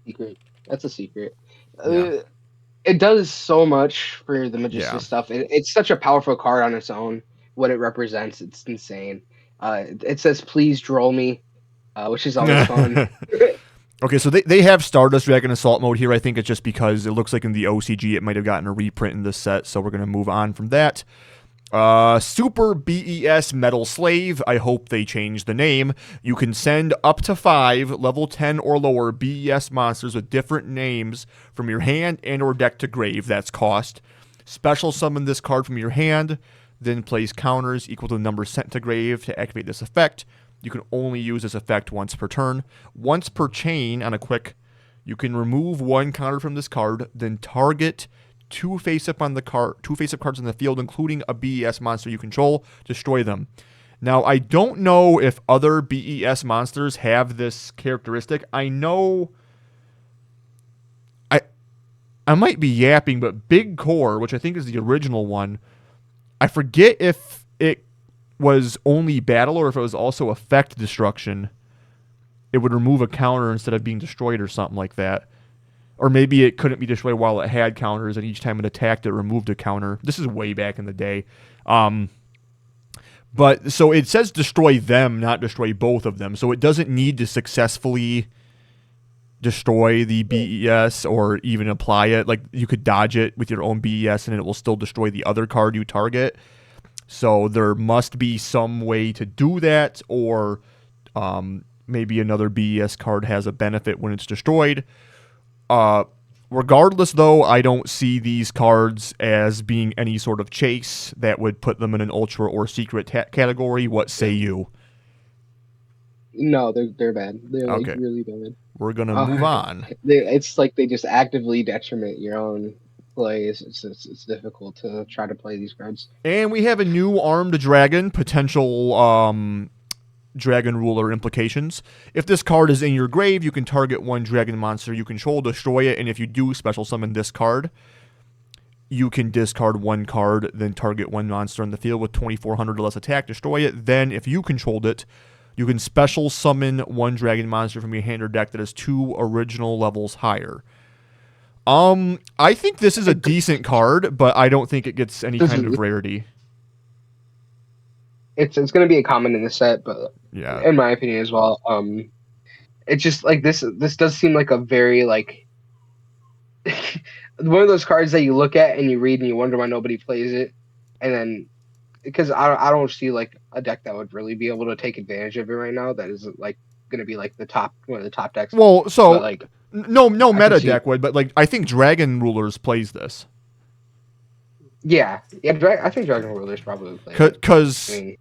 Secret. That's a secret. Yeah. It does so much for the Magician stuff. It's such a powerful card on its own. What it represents, it's insane. It says, "Please droll me," which is always fun. Okay, so they have Stardust Dragon Assault mode here. I think it's just because it looks like in the OCG it might have gotten a reprint in this set, so we're going to move on from that. Super BES Metal Slave. I hope they change the name. You can send up to 5 level 10 or lower BES monsters with different names from your hand and or deck to grave. That's cost. Special summon this card from your hand, then place counters equal to the number sent to grave to activate this effect. You can only use this effect once per turn. Once per chain on a quick, you can remove 1 counter from this card, then target 2 face-up cards on the field, including a BES monster you control. Destroy them. Now, I don't know if other BES monsters have this characteristic. I know... I might be yapping, but Big Core, which I think is the original one, I forget if it was only battle or if it was also effect destruction. It would remove a counter instead of being destroyed or something like that. Or maybe it couldn't be destroyed while it had counters, and each time it attacked, it removed a counter. This is way back in the day. But so it says destroy them, not destroy both of them. So it doesn't need to successfully destroy the BES or even apply it. Like, you could dodge it with your own BES, and it will still destroy the other card you target. So there must be some way to do that, or maybe another BES card has a benefit when it's destroyed. Regardless, though, I don't see these cards as being any sort of chase that would put them in an ultra or secret category. What say you? No, they're bad. They're Okay. really bad. We're going to move on. It's like they just actively detriment your own plays. It's difficult to try to play these cards. And we have a new armed dragon, potential dragon ruler implications. If this card is in your grave, you can target 1 dragon monster you control, destroy it, and if you do special summon this card, you can discard 1 card, then target 1 monster in the field with 2,400 or less attack, destroy it. Then, if you controlled it, you can special summon 1 dragon monster from your hand or deck that is 2 original levels higher. I think this is a decent card, but I don't think it gets any kind of rarity. it's going to be a common in the set, but Yeah. in my opinion as well. It's just like this does seem like a very like one of those cards that you look at and you read and you wonder why nobody plays it, and then because I don't see like a deck that would really be able to take advantage of it right now. That is like going to be like the top one of the top decks. Well, But so like no I can meta see, deck would, but like I think Dragon Rulers plays this yeah. I think Dragon Rulers probably play it. I because mean,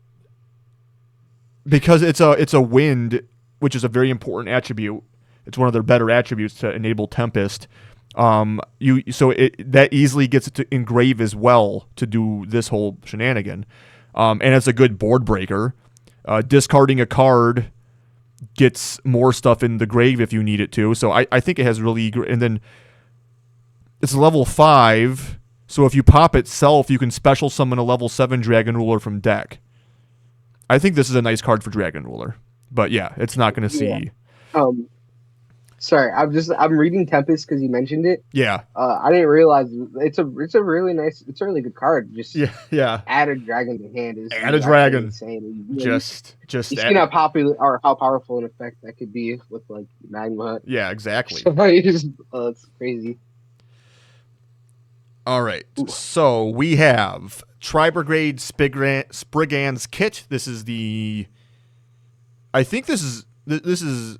it's a wind, which is a very important attribute. It's one of their better attributes to enable Tempest. That easily gets it to engrave as well to do this whole shenanigan, and it's a good board breaker. Discarding a card gets more stuff in the grave if you need it to. So I think it has really and then it's level 5. So if you pop itself, you can special summon a level 7 Dragon Ruler from deck. I think this is a nice card for Dragon Ruler. But yeah, it's not going to yeah. see. Sorry, I'm reading Tempest because you mentioned it. Yeah. I didn't realize it's a really good card. Just Yeah. add a dragon to hand is Add a actually dragon. insane. Just You see add, how popular or how powerful an effect that could be with like magma. yeah, exactly. So it's crazy. All right. Ooh. So we have Tri-Brigade Spriggan's Kit. This is the I think this is the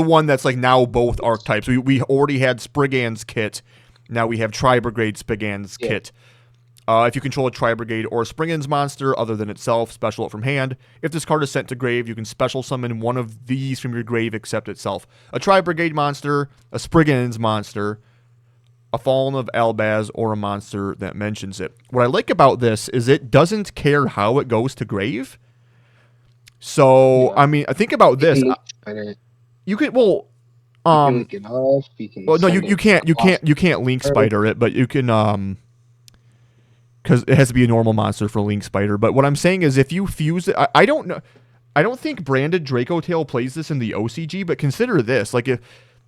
one that's like now both archetypes. We already had Spriggan's Kit. Now we have Tri-Brigade Spriggan's Kit. If you control a Tri-Brigade or a Spriggan's monster other than itself, special it from hand. If this card is sent to grave, you can special summon one of these from your grave except itself. A Tri-Brigade monster, a Spriggan's monster, a Fallen of Albaz, or a monster that mentions it. What I like about this is it doesn't care how it goes to grave. So, I mean, think about this. You could you can link it off. You can well, no, you can't link spider it, but you can because it has to be a normal monster for link spider. But what I'm saying is, if you fuse it, I don't know. I don't think branded Draco Tail plays this in the OCG, but consider this: like if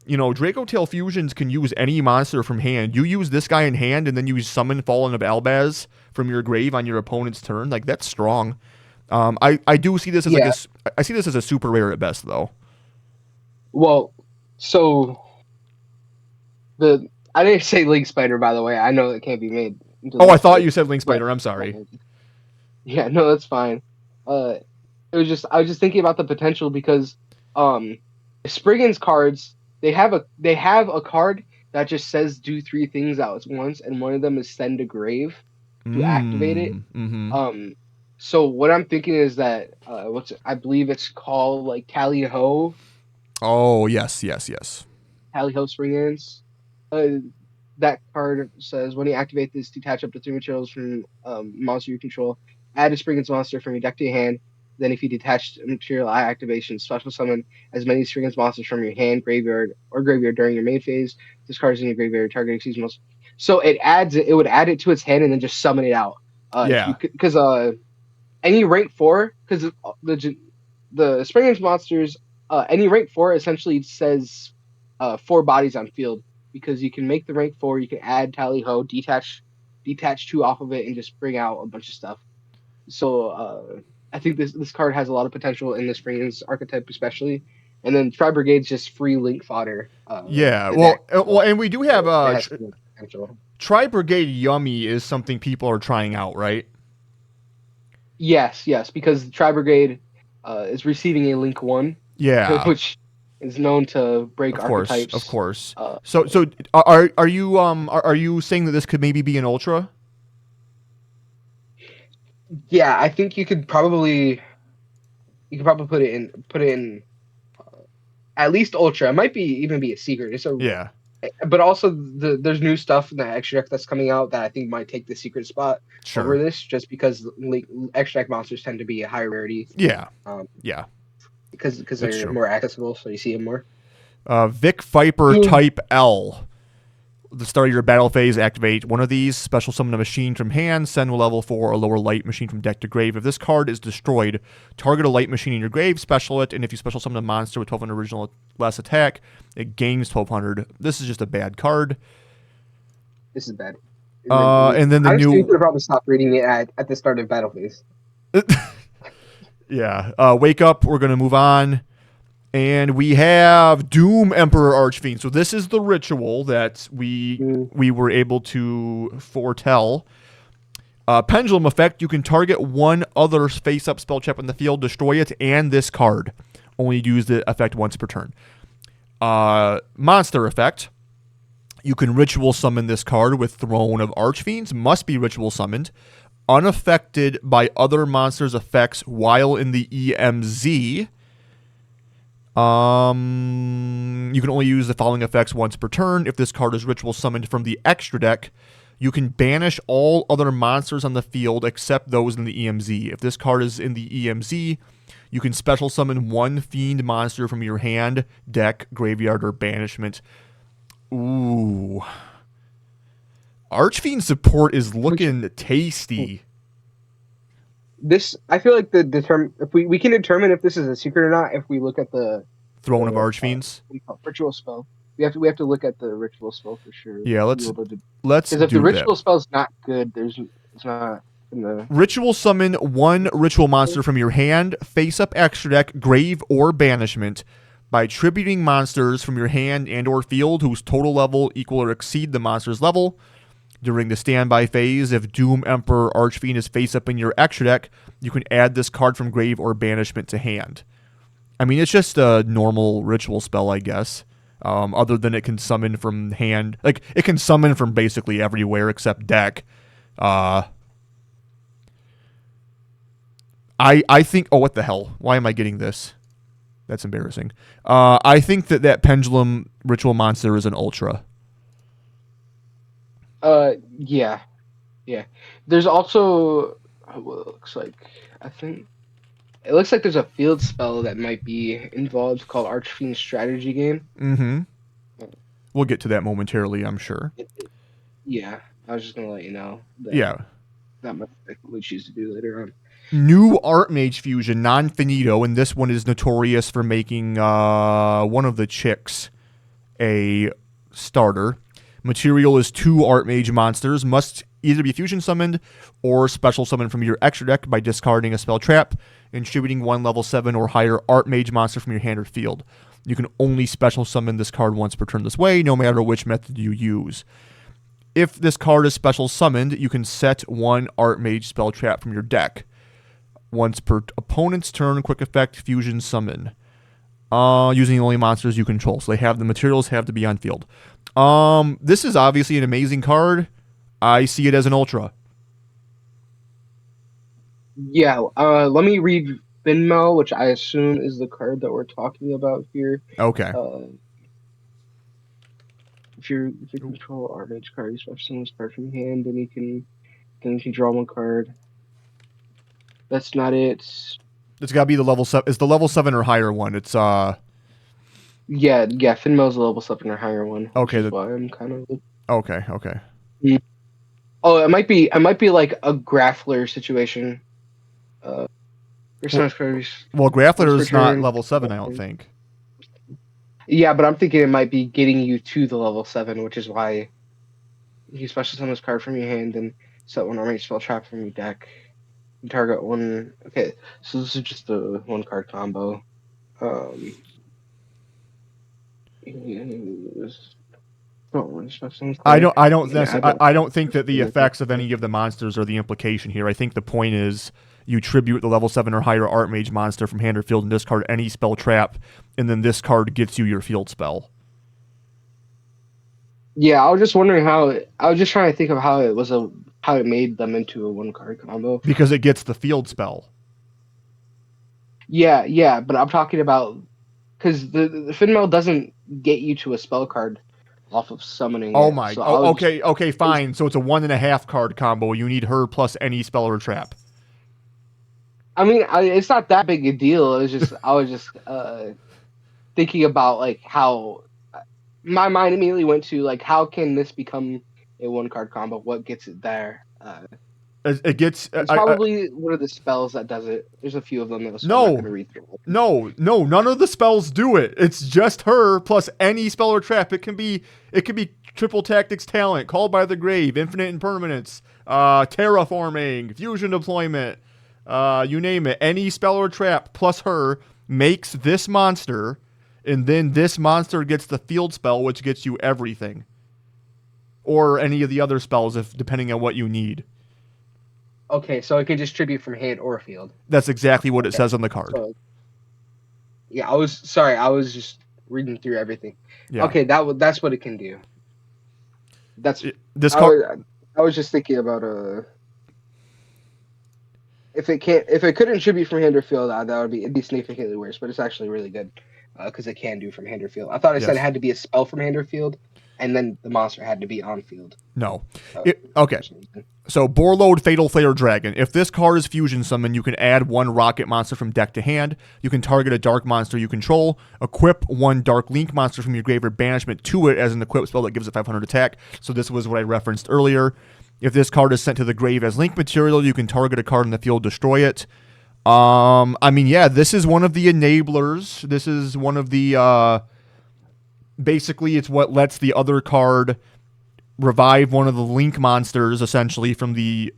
Draco Tail fusions can use any monster from hand. You use this guy in hand, and then you summon Fallen of Albaz from your grave on your opponent's turn. Like that's strong. I do see this as I see this as a super rare at best, though. Well, so I didn't say Link Spider, by the way. I know it can't be made. Oh, I thought you said Link Spider. I'm sorry. Yeah, no, that's fine. I was just thinking about the potential because Spriggan's cards they have a card that just says do 3 things at once, and one of them is send to grave to activate it. Mm-hmm. So what I'm thinking is that I believe it's called like Tally Ho. Oh yes. Tally Ho Spriggan's. That card says when you activate this, detach up to 3 materials from monster you control. Add a Spriggan's monster from your deck to your hand. Then, if you detach material activation, special summon as many Spriggan's monsters from your hand, graveyard, or graveyard during your main phase. This card is in your graveyard. Targeting seasonal. So it would add it to its hand and then just summon it out. Because any rank 4, because the Spriggan's monsters, any rank 4 essentially says 4 bodies on field. Because you can make the rank 4, you can add Tally Ho, detach 2 off of it, and just bring out a bunch of stuff. So I think this card has a lot of potential in the Spriggan's archetype, especially. And then Tri-Brigade's just free link fodder. And we do have potential. Tri-Brigade Yummy is something people are trying out, right? Yes, because Tri-Brigade is receiving a link 1. Yeah. Which is known to break archetypes. Of course. So are you saying that this could maybe be an ultra? Yeah, I think you could probably put it in at least ultra. It might even be a secret. But also there's new stuff in the extra deck that's coming out that I think might take the secret spot over this, just because extra deck monsters tend to be a higher rarity. Yeah. Because they're more accessible, so you see them more. Vic Viper Type L. At the start of your battle phase, activate one of these. Special summon a machine from hand. Send a level 4 or lower light machine from deck to grave. If this card is destroyed, target a light machine in your grave, special it, and if you special summon a monster with 1200 original less attack, it gains 1200. This is just a bad card. This is bad. And then the new. You could probably stop reading it at the start of battle phase. Yeah. Wake up. We're gonna move on, and we have Doom Emperor Archfiend. So this is the ritual that we were able to foretell. Pendulum effect. You can target one other face-up spell trap in the field, destroy it, and this card. Only use the effect once per turn. Monster effect. You can ritual summon this card with Throne of Archfiends. Must be ritual summoned. Unaffected by other monsters' effects while in the EMZ. You can only use the following effects once per turn. If this card is ritual summoned from the extra deck, you can banish all other monsters on the field except those in the EMZ. If this card is in the EMZ, you can special summon one fiend monster from your hand, deck, graveyard, or banishment. Ooh. Archfiend support is looking tasty. This, I feel like if we can determine if this is a secret or not if we look at the Throne of Archfiends. Ritual spell. We have to look at the ritual spell for sure. Yeah, let's do because if the ritual that. spell's not good, it's not in the Ritual summon one ritual monster from your hand, face up extra deck, grave, or banishment by tributing monsters from your hand and or field whose total level equal or exceed the monster's level. During the standby phase, if Doom Emperor Archfiend is face up in your extra deck, you can add this card from grave or banishment to hand. I mean, it's just a normal ritual spell, I guess. Other than it can summon from hand. Like, it can summon from basically everywhere except deck. I think... Oh, what the hell? Why am I getting this? That's embarrassing. I think that Pendulum Ritual Monster is an Ultra. Yeah. There's also what it looks like. I think it looks like there's a field spell that might be involved called Archfiend Strategy Game. Mm-hmm. We'll get to that momentarily, I'm sure. Yeah, I was just gonna let you know. That might be what we choose to do later on. New Archmage Fusion, non-finito, and this one is notorious for making one of the chicks a starter. Material is 2 Archmage monsters, must either be fusion summoned or special summoned from your extra deck by discarding a spell trap and distributing 1 level 7 or higher Archmage monster from your hand or field. You can only special summon this card once per turn this way, no matter which method you use. If this card is special summoned, you can set 1 Archmage spell trap from your deck. Once per opponent's turn, quick effect, fusion summon. Using the only monsters you control. So the materials have to be on field. This is obviously an amazing card. I see it as an Ultra. Yeah, let me read Finmel, which I assume is the card that we're talking about here. Okay. If you control Archmage card, you special summon this card from your hand, then you can draw 1 card. That's not it. It's got to be the level 7. It's the level 7 or higher one. It's Yeah, Finmel's a level 7 or higher one. Okay. That's why I'm kind of. Okay. Oh, it might be like a Grappler situation. Well, Grappler is not level 7, I don't think. Yeah, but I'm thinking it might be getting you to the level 7, which is why you special summon this card from your hand and set 1 Archmage spell trap from your deck. You target 1. Okay, so this is just a 1 card combo. I don't think that the effects of any of the monsters are the implication here. I think the point is you tribute the level 7 or higher Archmage monster from hand or field and discard any spell trap, and then this card gets you your field spell. Yeah, I was just wondering I was just trying to think of how it made them into a 1 card combo. Because it gets the field spell. Yeah, but I'm talking about because the Finmel doesn't get you to a spell card off of summoning. Oh my. Okay, fine. So it's a 1.5 card combo. You need her plus any spell or trap. I mean, it's not that big a deal. It was just I was just thinking about like how my mind immediately went to like how can this become a 1 card combo? What gets it there? It gets. It's probably one of the spells that does it. There's a few of them. No, none of the spells do it. It's just her plus any spell or trap. It can be triple tactics talent, called by the grave, infinite impermanence, terraforming, fusion deployment. You name it. Any spell or trap plus her makes this monster, and then this monster gets the field spell, which gets you everything. Or any of the other spells, if depending on what you need. Okay, so it can distribute from hand or field. That's exactly what it Okay. says on the card. So, yeah, I was just reading through everything. Yeah. Okay, that's what it can do. This I card. I was just thinking about if it couldn't tribute from hand or field, it'd be significantly worse. But it's actually really good because it can do from hand or field. I thought I said it Yes. had to be a spell from hand or field, and then the monster had to be on field. No. Uh, Okay. So, Borload Fatal Flare Dragon. If this card is fusion summon, you can add one rocket monster from deck to hand. You can target a dark monster you control. Equip one Dark Link monster from your grave or banishment to it as an equip spell that gives it 500 attack. So this was what I referenced earlier. If this card is sent to the grave as link material, you can target a card in the field, destroy it. I mean, yeah, this is one of the enablers. This is one of the, basically it's what lets the other card revive one of the link monsters, essentially, from the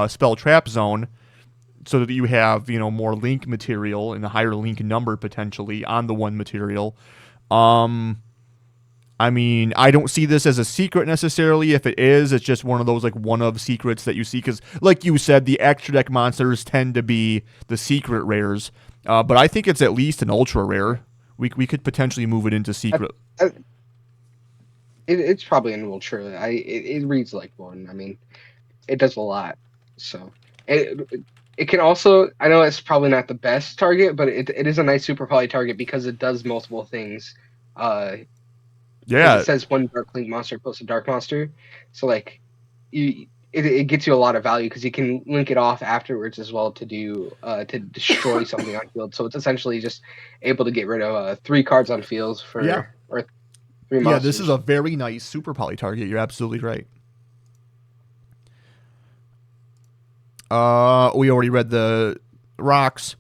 spell trap zone, so that you have, more link material and a higher link number, potentially, on the one material. I mean, I don't see this as a secret necessarily. If it is, it's just one of those, one-of secrets that you see. Because, like you said, the extra deck monsters tend to be the secret rares. But I think it's at least an ultra rare. We could potentially move it into secret. It's probably an ultra. It reads like one. I mean, it does a lot. So it can also. I know it's probably not the best target, but it is a nice super poly target because it does multiple things. Yeah. It says one dark link monster plus a dark monster, so it gets you a lot of value because you can link it off afterwards as well to do to destroy something on field. So it's essentially just able to get rid of 3 cards on field or 3 monsters. Yeah, this is a very nice super poly target. You're absolutely right. We already read the rocks.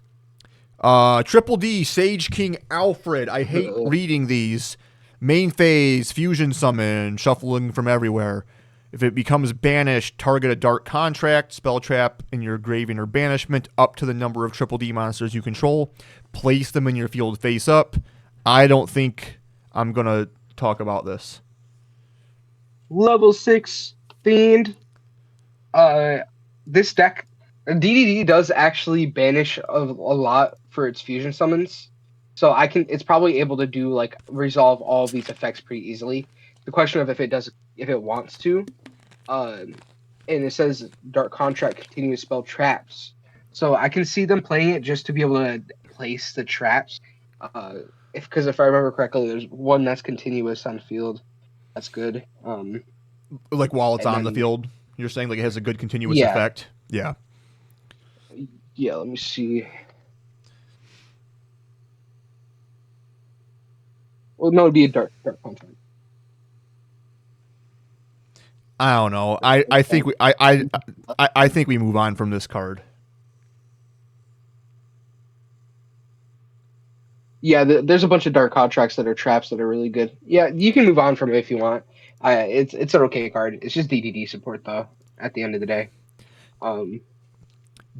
Triple D, Sage King Alfred. I hate reading these. Main phase, fusion summon, shuffling from everywhere. If it becomes banished, target a dark contract, spell trap in your graving or banishment up to the number of Triple D monsters you control. Place them in your field face up. I don't think I'm going to talk about this. Level 6 Fiend. This deck, DDD does actually banish a lot for its fusion summons. So it's probably able to do resolve all of these effects pretty easily. The question of if it wants to, and it says Dark Contract continuous spell traps. So I can see them playing it just to be able to place the traps. Because if I remember correctly, there's one that's continuous on field. That's good. While it's on the field, you're saying it has a good continuous effect. Yeah. Yeah. Let me see. Well, no, it'd be a dark contract. I don't know. I think I think we move on from this card. Yeah, there's a bunch of dark contracts that are traps that are really good. Yeah, you can move on from it if you want. It's an okay card. It's just DDD support though. At the end of the day.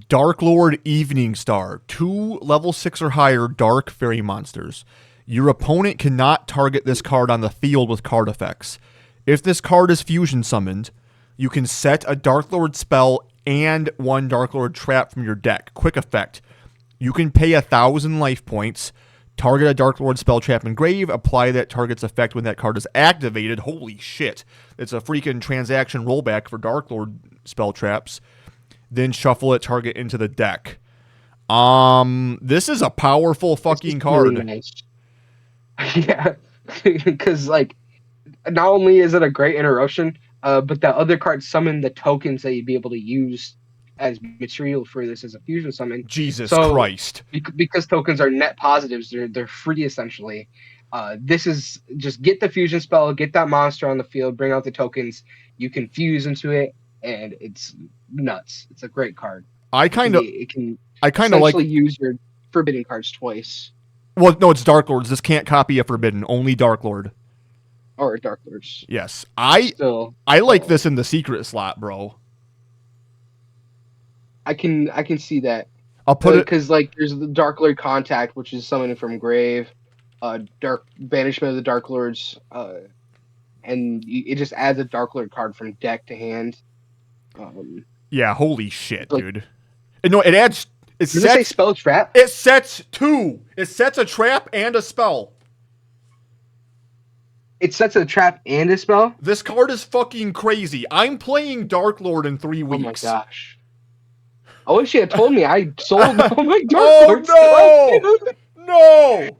Dark Lord Evening Star. 2 level 6 or higher dark fairy monsters. Your opponent cannot target this card on the field with card effects. If this card is fusion summoned, you can set a Dark Lord spell and 1 Dark Lord trap from your deck. Quick effect. You can pay 1,000 life points, target a Dark Lord spell trap in grave, apply that target's effect when that card is activated. Holy shit. It's a freaking transaction rollback for Dark Lord spell traps. Then shuffle it target into the deck. This is a powerful fucking card. Really nice. Yeah, because not only is it a great interruption, but the other cards summon the tokens that you'd be able to use as material for this as a fusion summon. Jesus Christ! Because tokens are net positives, they're free essentially. This is just get the fusion spell, get that monster on the field, bring out the tokens. You can fuse into it, and it's nuts. It's a great card. I kind of like use your forbidden cards twice. Well, no, it's Dark Lords. This can't copy a Forbidden. Only Dark Lord. Or Dark Lords. Yes. I like this in the secret slot, bro. I can see that. I'll put it. Because like there's the Dark Lord Contact, which is summoning from grave, Dark Banishment of the Dark Lords, and it just adds a Dark Lord card from deck to hand. Um, Yeah, holy shit, like, dude. No, it adds. It does it say sets. spell trap? It sets two. It sets a trap and a spell. It sets a trap and a spell. This card is fucking crazy. I'm playing Dark Lord in 3 Oh my weeks. gosh! I wish you had told me. I sold all my Dark Lords. Oh no! No!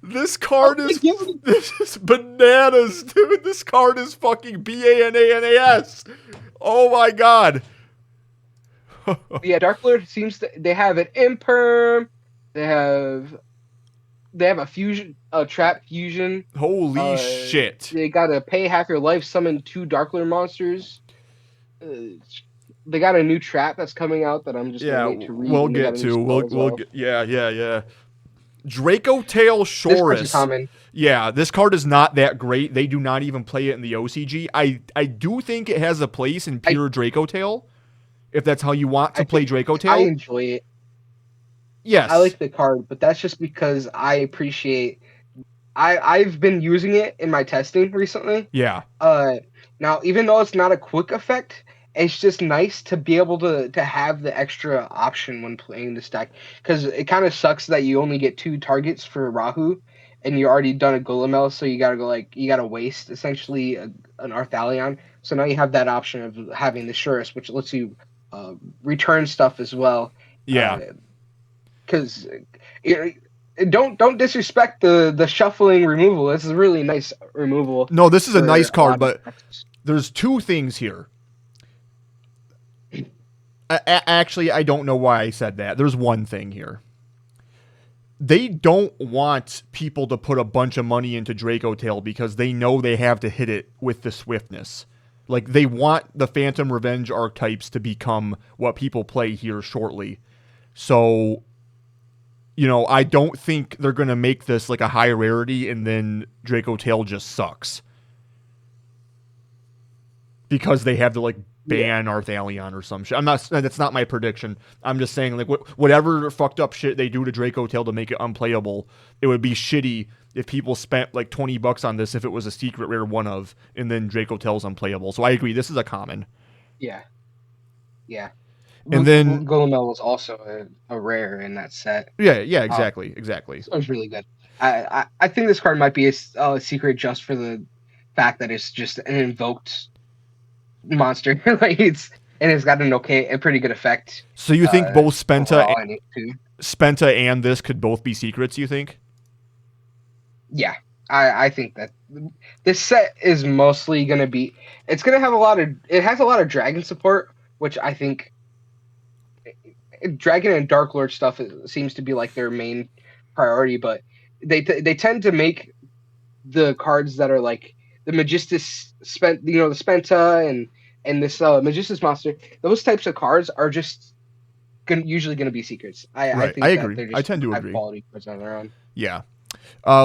This card is this is bananas, dude. This card is fucking BANANAS. Oh my god. Yeah, Dark Lord seems to. They have an imperm. They have a fusion, a trap fusion. Holy shit. They got to pay half your life, summon 2 Dark Lord monsters. They got a new trap that's coming out that I'm just gonna wait to read. We'll get to. We'll get. Yeah. Draco Tail This card's Shorus. common. Yeah, this card is not that great. They do not even play it in the OCG. I do think it has a place in pure Draco Tail, if that's how you want to play Draco Tail. I enjoy it. Yes. I like the card, but that's just because I appreciate. I've been using it in my testing recently. Yeah. Now even though it's not a quick effect, it's just nice to be able to have the extra option when playing this deck, because it kind of sucks that you only get 2 targets for Rahu, and you already done a Golemel, so you gotta waste essentially an Arthalion. So now you have that option of having the Shurus, which lets you return stuff as well. Yeah. Because don't disrespect the shuffling removal. This is a really nice removal. No, this is a nice card, but effects. there's 2 things here. Actually, I don't know why I said that. There's one thing here. They don't want people to put a bunch of money into Draco Tail because they know they have to hit it with the swiftness. Like, they want the Phantom Revenge archetypes to become what people play here shortly. So, I don't think they're going to make this like a high rarity and then Draco Tail just sucks. Because they have to like ban Arthalion or some shit. That's not my prediction. I'm just saying, like, whatever fucked up shit they do to Draco Tail to make it unplayable, it would be shitty if people spent like $20 on this if it was a secret rare one of, and then Draco Tail's unplayable. So I agree, this is a common. Yeah. And then Golemel was also a rare in that set. Yeah, exactly. So it was really good. I think this card might be a secret just for the fact that it's just an invoked monster. Like it's got a pretty good effect. So you think both Spenta and this could both be secrets, you think? Yeah. I think that this set is mostly going to be, it has a lot of dragon support, which I think dragon and Dark Lord stuff seems to be like their main priority, but they tend to make the cards that are like the Magistus the Spenta and this Magistus monster, those types of cards are just usually going to be secrets. I think I that agree. I tend to agree. Quality cards on their own. Yeah.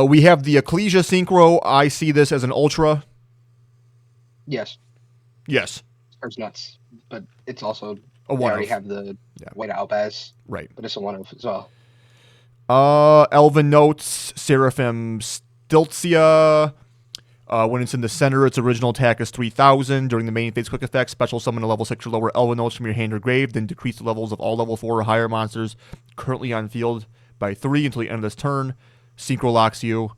We have the Ecclesia Synchro. I see this as an ultra. Yes. Yes. It's nuts, but it's also a one. They already have the White Albaz. Right. But it's a one of as well. Elven Notes, Seraphim Stiltzia. When it's in the center, its original attack is 3,000. During the main phase quick effect, special summon a level 6 or lower Elven Notes from your hand or grave, then decrease the levels of all level 4 or higher monsters currently on field by 3 until the end of this turn. Synchro locks you.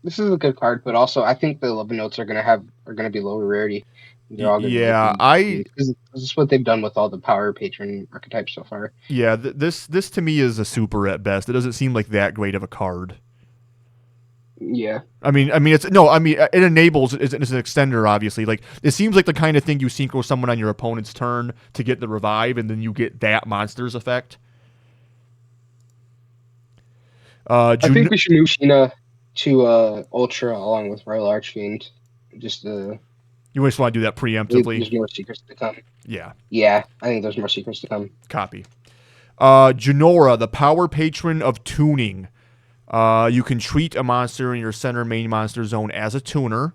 This is a good card, but also I think the Elven Notes are gonna be lower rarity. They're all this is what they've done with all the power patron archetypes so far. Yeah, this to me is a super at best. It doesn't seem like that great of a card. Yeah. I mean, it enables. It's an extender, obviously. Like, it seems like the kind of thing you synchro someone on your opponent's turn to get the revive, and then you get that monster's effect. I think we should move Sheena to Ultra along with Royal Archfiend. Just you just want to do that preemptively. There's more secrets to come. Yeah. Yeah, I think there's more secrets to come. Copy. Junora, the power patron of tuning. You can treat a monster in your center main monster zone as a tuner.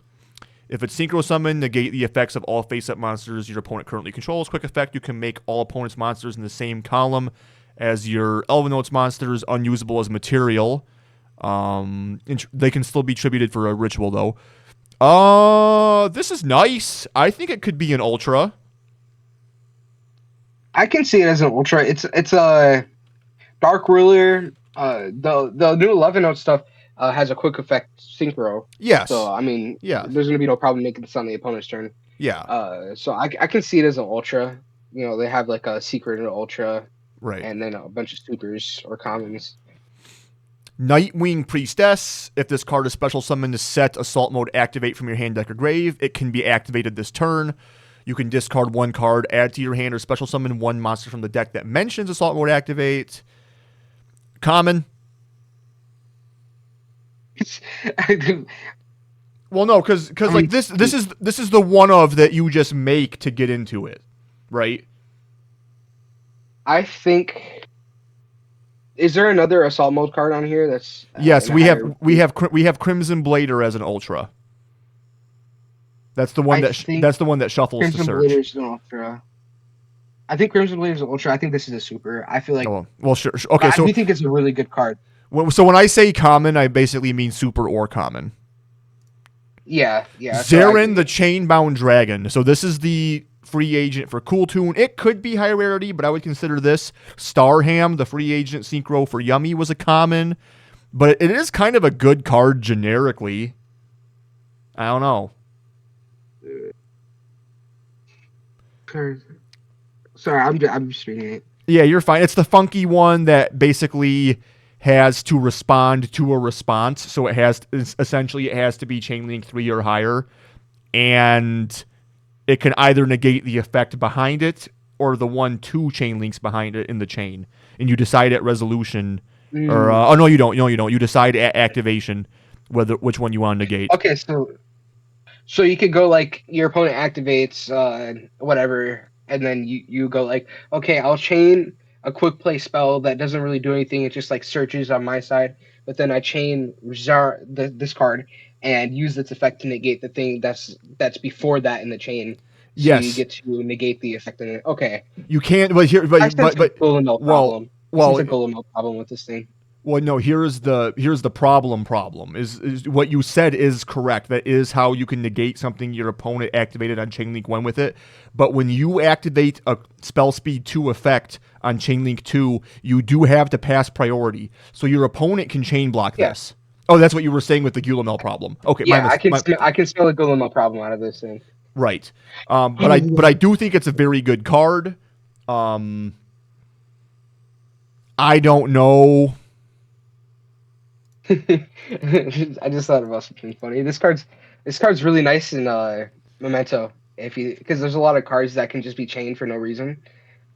If it's synchro summon, negate the effects of all face-up monsters your opponent currently controls. Quick effect, you can make all opponent's monsters in the same column as your Elven Notes monsters unusable as material. They can still be tributed for a ritual, though. This is nice. I think it could be an Ultra. I can see it as an Ultra. It's a Dark Ruler. The new 11 note stuff has a quick effect synchro. Yes. So I mean, Yeah. there's gonna be no problem making this on the opponent's turn. Yeah. So I can see it as an Ultra. You know, they have like a secret and an Ultra, Right. and then a bunch of supers or commons. Nightwing Priestess. If this card is special summoned to set Assault Mode activate from your hand, deck, or grave, it can be activated this turn. You can discard one card, add to your hand, or special summon one monster from the deck that mentions Assault Mode activate. Common. Well, no, because like this is the one of that you just make to get into it, right? I think. Is there another Assault Mode card on here? That's yes. We have Crimson Blader as an Ultra. That's the one that shuffles Crimson to search. Blader's an Ultra. I think Crimson Blader's an Ultra. I think this is a super. I feel like. Oh, well, sure. Okay, I do think it's a really good card. So when I say common, I basically mean super or common. Yeah. Zarin, the Chainbound Dragon. So this is the free agent for Cool Tune. It could be high rarity, but I would consider this. Starham, the free agent synchro for Yummy, was a common. But it is kind of a good card generically. I don't know. Sorry, I'm just reading it. Yeah, you're fine. It's the funky one that basically has to respond to a response. So it has to be Chain Link 3 or higher. And it can either negate the effect behind it or the 1-2 chain links behind it in the chain. And you decide at resolution or no, you don't. No, you don't. You decide at activation which one you want to negate. Okay, so you could go like your opponent activates whatever, and then you go like, okay, I'll chain a quick play spell that doesn't really do anything. It just like searches on my side, but then I chain this card and use its effect to negate the thing that's before that in the chain. So yes, you get to negate the effect in it. Okay, you can't. But here, but problem. Well, a Golem problem with this thing. Well, no. Here's the problem. Is what you said is correct. That is how you can negate something your opponent activated on Chain Link 1 with it. But when you activate a Spell Speed 2 effect on Chain Link 2, you do have to pass priority. So your opponent can chain block this. Oh, that's what you were saying with the Gulamel problem. Okay, yeah, I can smell a Gulamel problem out of this thing. Right, but I do think it's a very good card. I don't know. I just thought about something funny. This card's really nice in Memento, because there's a lot of cards that can just be chained for no reason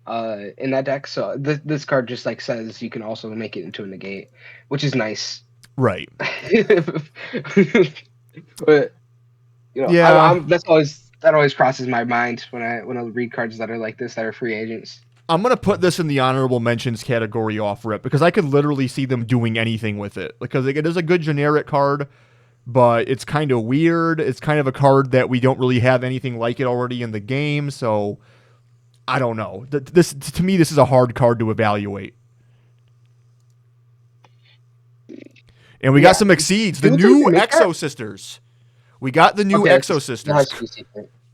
in that deck. So this card just like says you can also make it into a negate, which is nice. Right. But that always crosses my mind when I read cards that are like this that are free agents. I'm going to put this in the honorable mentions category off rip because I could literally see them doing anything with it. Because it is a good generic card, but it's kind of weird. It's kind of a card that we don't really have anything like it already in the game. So I don't know. To me, this is a hard card to evaluate. And we got some Exceeds. The new Exo Sisters. We got the new Exo Sisters.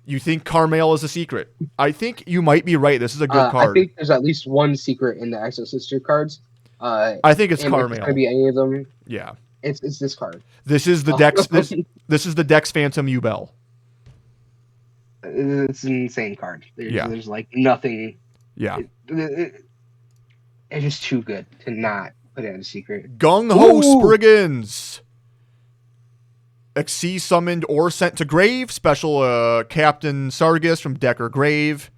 You think Carmel is a secret? I think you might be right. This is a good card. I think there's at least one secret in the Exo Sister cards. I think it's Carmel. It's gonna be any of them. Yeah. It's this card. This is the Dex. This is the Dex Phantom Ubel. It's an insane card. There's like nothing. Yeah. It's just too good to not put it in a secret. Gung Ho Spriggans. Xyz summoned or sent to grave. Special Captain Sargus from deck or grave.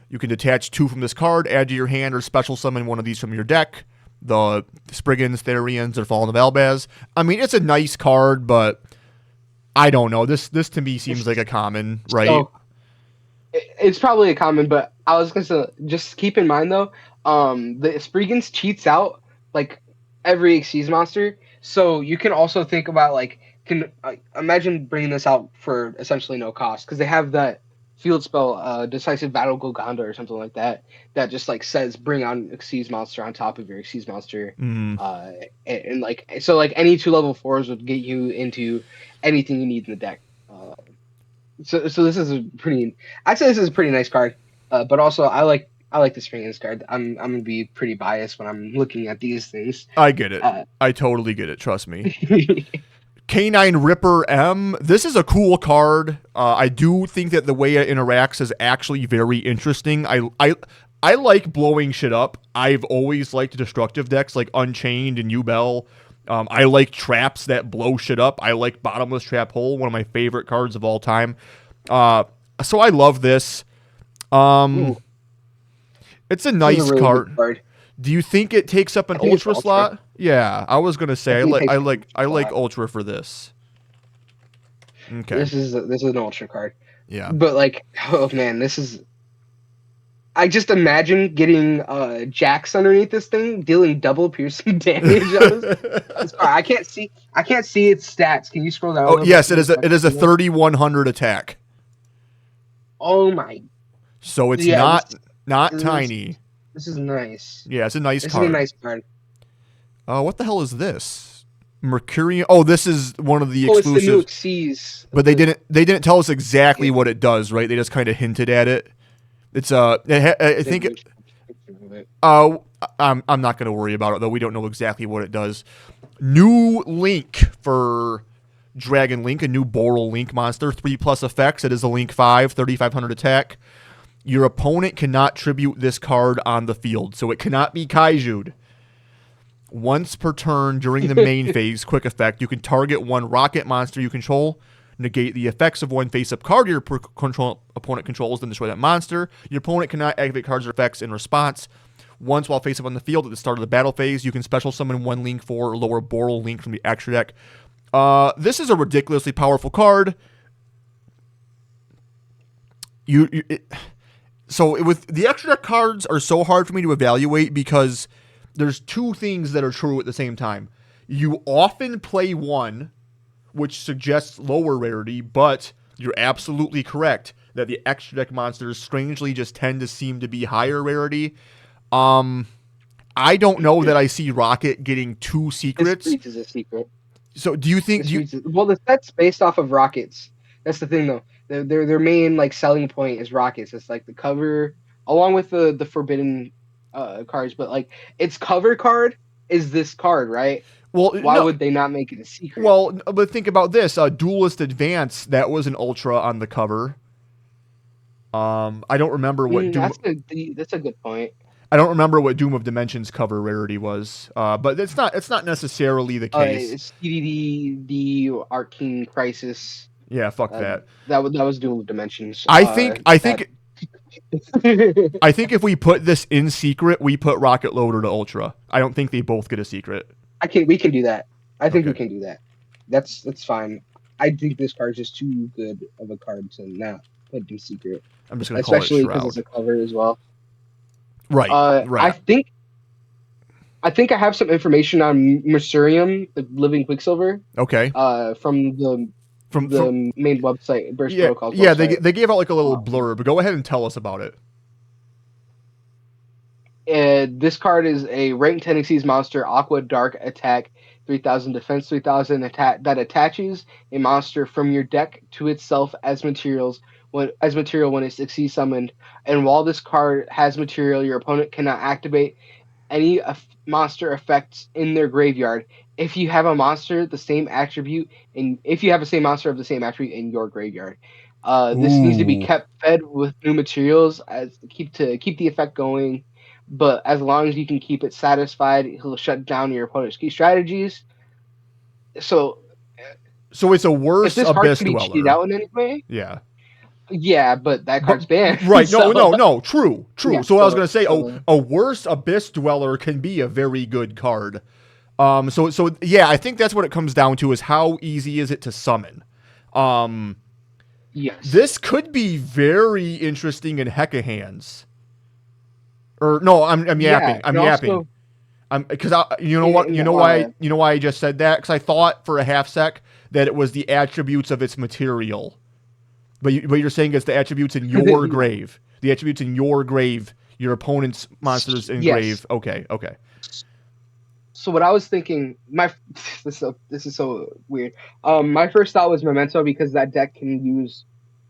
You can detach 2 from this card, add to your hand, or special summon one of these from your deck. The Spriggans, Therians, or Fallen of Albaz. I mean, it's a nice card, but I don't know. This to me seems like a common, right? So, it's probably a common, but I was going to just keep in mind, though, the Spriggans cheats out, like, every Xyz monster. So you can also think about, like, can imagine bringing this out for essentially no cost because they have that field spell, decisive battle Golgonda or something like that, that just like says bring on Xyz monster on top of your Xyz monster, Mm. uh, and like so like any 2 level 4s would get you into anything you need in the deck. So this is a pretty, I'd say this is a pretty nice card, but also I like the spring in this card. I'm gonna be pretty biased when I'm looking at these things. I get it. Uh, I totally get it. Trust me. Canine Ripper M. This is a cool card. I do think that the way it interacts is actually very interesting. I like blowing shit up. I've always liked destructive decks like Unchained and Ubel. I like traps that blow shit up. I like Bottomless Trap Hole, one of my favorite cards of all time. So I love this. Ooh, It's a this is a nice really good card. card. Do you think it takes up an I think it's ultra Ultra. slot? Yeah, I was gonna say I I think it like I takes like I a like lot. ultra for this. Okay. This is an ultra card, Yeah. but like, oh man, this is. I just imagine getting Jax underneath this thing, dealing double piercing damage on this card. I can't see its stats. Can you scroll down a Oh little bit yes, for me so I it can is a see them? 3100 attack. Oh my, So it's yeah, not this, tiny. this is nice. Yeah, it's a nice This is a card. nice card. What the hell is this? Mercurian. Oh, this is one of the Oh, it's the new exclusives. Xyz. But they didn't tell us exactly Yeah. what it does, right? They just kind of hinted at it. It's I think it, I'm not going to worry about it though. We don't know exactly what it does. New Link for Dragon Link, a new Boral Link monster, 3+ effects. It is a Link 5, 3500 attack. Your opponent cannot tribute this card on the field, so it cannot be Kaiju'd. Once per turn during the main phase, quick effect, you can target one rocket monster you control, negate the effects of one face-up card your opponent controls, then destroy that monster. Your opponent cannot activate cards or effects in response. Once while face-up on the field at the start of the battle phase, you can special summon one Link 4 or lower Boral Link from the extra deck. This is a ridiculously powerful card. So with the extra deck cards are so hard for me to evaluate because there's two things that are true at the same time. You often play one, which suggests lower rarity, but you're absolutely correct that the extra deck monsters strangely just tend to seem to be higher rarity. I don't know that I see Rocket getting two secrets. This is a secret. So do you think? Well, the set's based off of rockets. That's the thing, though. Their main like selling point is rockets. It's like the cover, along with the forbidden cards. But like its cover card is this card, right? Well, Why would they not make it a secret? Well, but think about this: Duelist Advance, that was an ultra on the cover. I don't remember what Doom. That's a good point. I don't remember what Doom of Dimensions cover rarity was, but it's not necessarily the case. It's CDD, the Arcane Crisis. Yeah, fuck that. That was Doom of Dimensions. I think I think if we put this in secret, we put Rocket Loader to Ultra. I don't think they both get a secret. We can do that. I think Okay. we can do that. That's fine. I think this card's just too good of a card to not put in secret. I'm just gonna call it Especially because Shroud. it's a cover as well. Right. I right. think I have some information on Mercurium, the Living Quicksilver, Okay. from the main website, Burst Yeah. Protocol's Yeah. website. They gave out like a little blurb. Go ahead and tell us about it. This card is a rank 10 Xyz monster, Aqua Dark attack, 3000 defense, 3000 attack that attaches a monster from your deck to itself as material when it's Xyz summoned. And while this card has material, your opponent cannot activate any monster effects in their graveyard. If you have a monster of the same attribute in your graveyard. This needs to be kept fed with new materials as keep the effect going. But as long as you can keep it satisfied, he'll shut down your opponent's key strategies. So it's a worse if this card Abyss can be Dweller. cheated out in any way, Yeah. yeah, but that card's banned. Right. So- No. True. Yeah, so I was going to say, so- a worse Abyss Dweller can be a very good card. So yeah, I think that's what it comes down to is how easy is it to summon. Yes. This could be very interesting in Hecka hands. Or no, I'm yapping. I'm yapping. Because you know why I just said that? Because I thought for a half sec that it was the attributes of its material. But you're saying it's the attributes in your grave. The attributes in your grave, your opponent's monsters in Yes. grave. Okay. So what I was thinking, this is so weird. My first thought was Memento because that deck can use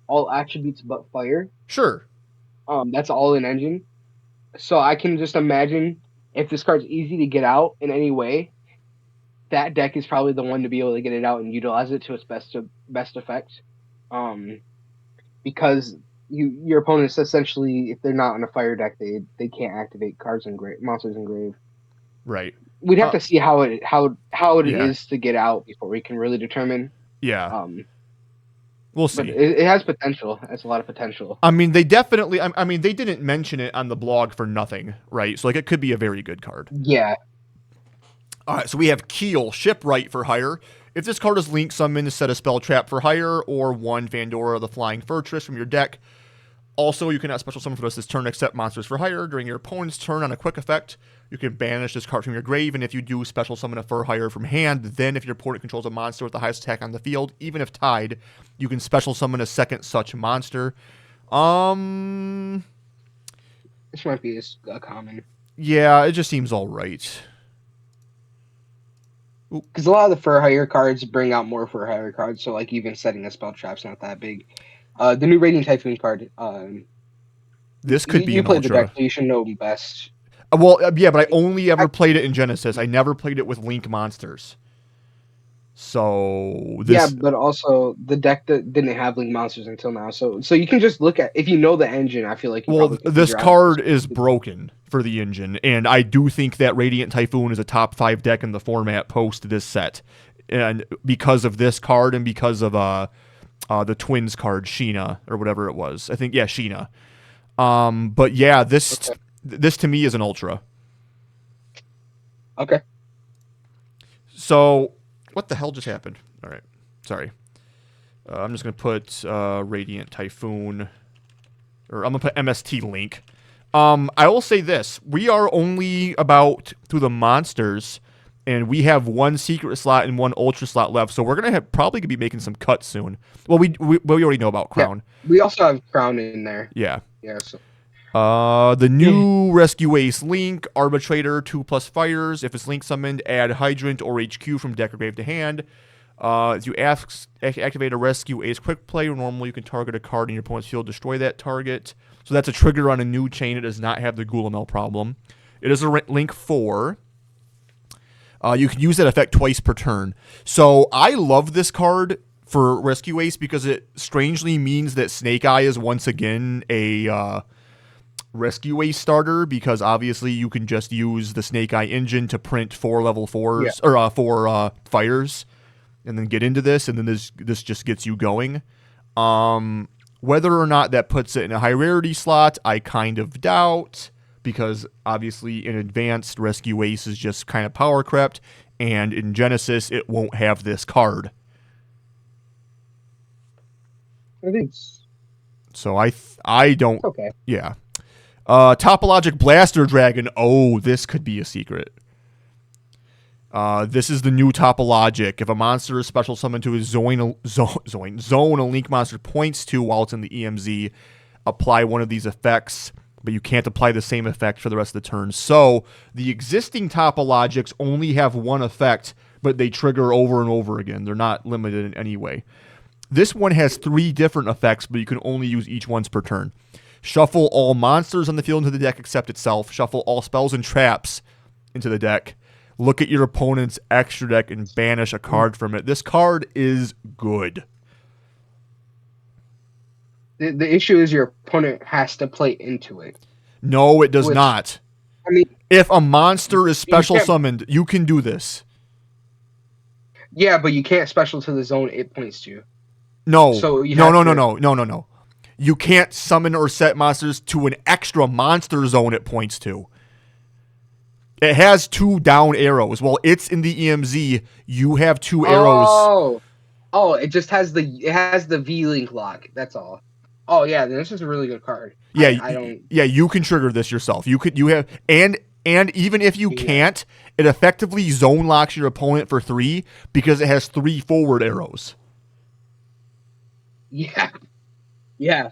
all attributes but fire. Sure. That's all in engine. So I can just imagine if this card's easy to get out in any way, that deck is probably the one to be able to get it out and utilize it to its best effect. Because your opponents essentially, if they're not on a fire deck, they can't activate cards in grave, monsters in grave. Right. We'd have to see how it Yeah. is to get out before we can really determine. Yeah. We'll see. But it has potential. It has a lot of potential. I mean, they definitely. I mean, they didn't mention it on the blog for nothing, right? So like, it could be a very good card. Yeah. All right. So we have Keel, Shipwright for hire. If this card is linked, summon to set a spell trap for hire, or 1 Vandora the Flying Fortress from your deck. Also, you cannot special summon for this turn except monsters for hire. During your opponent's turn on a quick effect, you can banish this card from your grave, and if you do special summon a for hire from hand, then if your opponent controls a monster with the highest attack on the field, even if tied, you can special summon a second such monster. This might be a common. Yeah, it just seems all right. Because a lot of the for hire cards bring out more for hire cards, so like even setting a spell trap's not that big. The new Radiant Typhoon card. This could be you an played the ultra. deck, so you should know best. Well, yeah, but I only ever played it in Genesis. I never played it with Link monsters. So this, Yeah, but also the deck that didn't have Link monsters until now, so you can just look at if you know the engine. I feel like you well, probably can this figure out card is broken for the engine, and I do think that Radiant Typhoon is a top 5 deck in the format post this set, and because of this card and because of the Twins card Sheena or whatever it was. I think Sheena. But yeah, this to me is an ultra. Okay. So what the hell just happened? All right, sorry. I'm just gonna put Radiant Typhoon, or I'm gonna put MST Link. I will say this: we are only about through the monsters, and we have 1 secret slot and 1 ultra slot left. So we're gonna probably gonna be making some cuts soon. Well, we already know about Crown. Yeah, we also have Crown in there. Yeah. Yeah. So. The new Rescue Ace Link, Arbitrator, 2+ fires. If it's Link summoned, add Hydrant or HQ from deck or grave to hand. If you activate a Rescue Ace Quick Play, normally you can target a card in your opponent's field, destroy that target. So that's a trigger on a new chain. It does not have the Gulamel problem. It is a Link 4. You can use that effect twice per turn. So I love this card for Rescue Ace because it strangely means that Snake Eye is once again a Rescue Ace starter, because obviously you can just use the Snake Eye engine to print 4 level 4s or 4 fires, and then get into this, and then this just gets you going. Whether or not that puts it in a high rarity slot, I kind of doubt, because obviously in Advanced, Rescue Ace is just kind of power crept, and in Genesis it won't have this card. I think so. I don't. Okay. Yeah. Topologic Blaster Dragon. Oh, this could be a secret. This is the new Topologic. If a monster is special summoned to a zone a Link monster points to while it's in the EMZ, apply one of these effects, but you can't apply the same effect for the rest of the turn. So the existing Topologics only have 1 effect, but they trigger over and over again. They're not limited in any way. This one has 3 different effects, but you can only use each once per turn. Shuffle all monsters on the field into the deck except itself. Shuffle all spells and traps into the deck. Look at your opponent's extra deck and banish a card from it. This card is good. The issue is your opponent has to play into it. No, it does not. I mean, if a monster is special summoned, you can do this. Yeah, but you can't special to the zone it points to. No. So No. You can't summon or set monsters to an extra monster zone it points to. It has 2 down arrows. While it's in the EMZ, you have 2 arrows. Oh, it just has the V-Link lock. That's all. Oh yeah, this is a really good card. Yeah, you can trigger this yourself. And And even if you can't, it effectively zone locks your opponent for 3 because it has 3 forward arrows. Yeah. Yeah.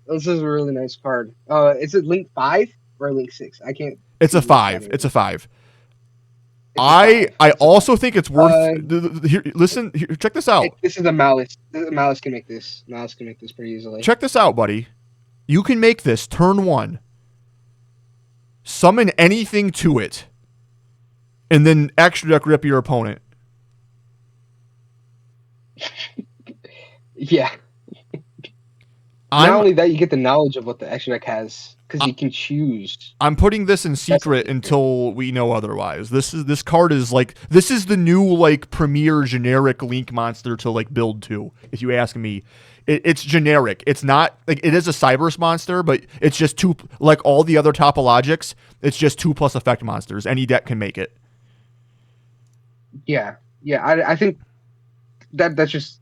This is a really nice card. Is it Link 5 or Link 6? I can't. It's a see which 5. one it It's is. a 5. It's a 5. I It's a also 5. think it's worth. Here, listen, here, check this out. This is a Malice. Malice can make this. Malice can make this pretty easily. Check this out, buddy. You can make this turn 1. Summon anything to it, and then extra deck rip your opponent. Yeah. Not only that, you get the knowledge of what the extra deck has because you can choose. I'm putting this in secret until we know otherwise. This card is like this is the new like premier generic Link monster to like build to. If you ask me, it's generic. It's not like it is a Cybers monster, but it's just 2 like all the other topologics. It's just 2+ effect monsters. Any deck can make it. Yeah, I think that's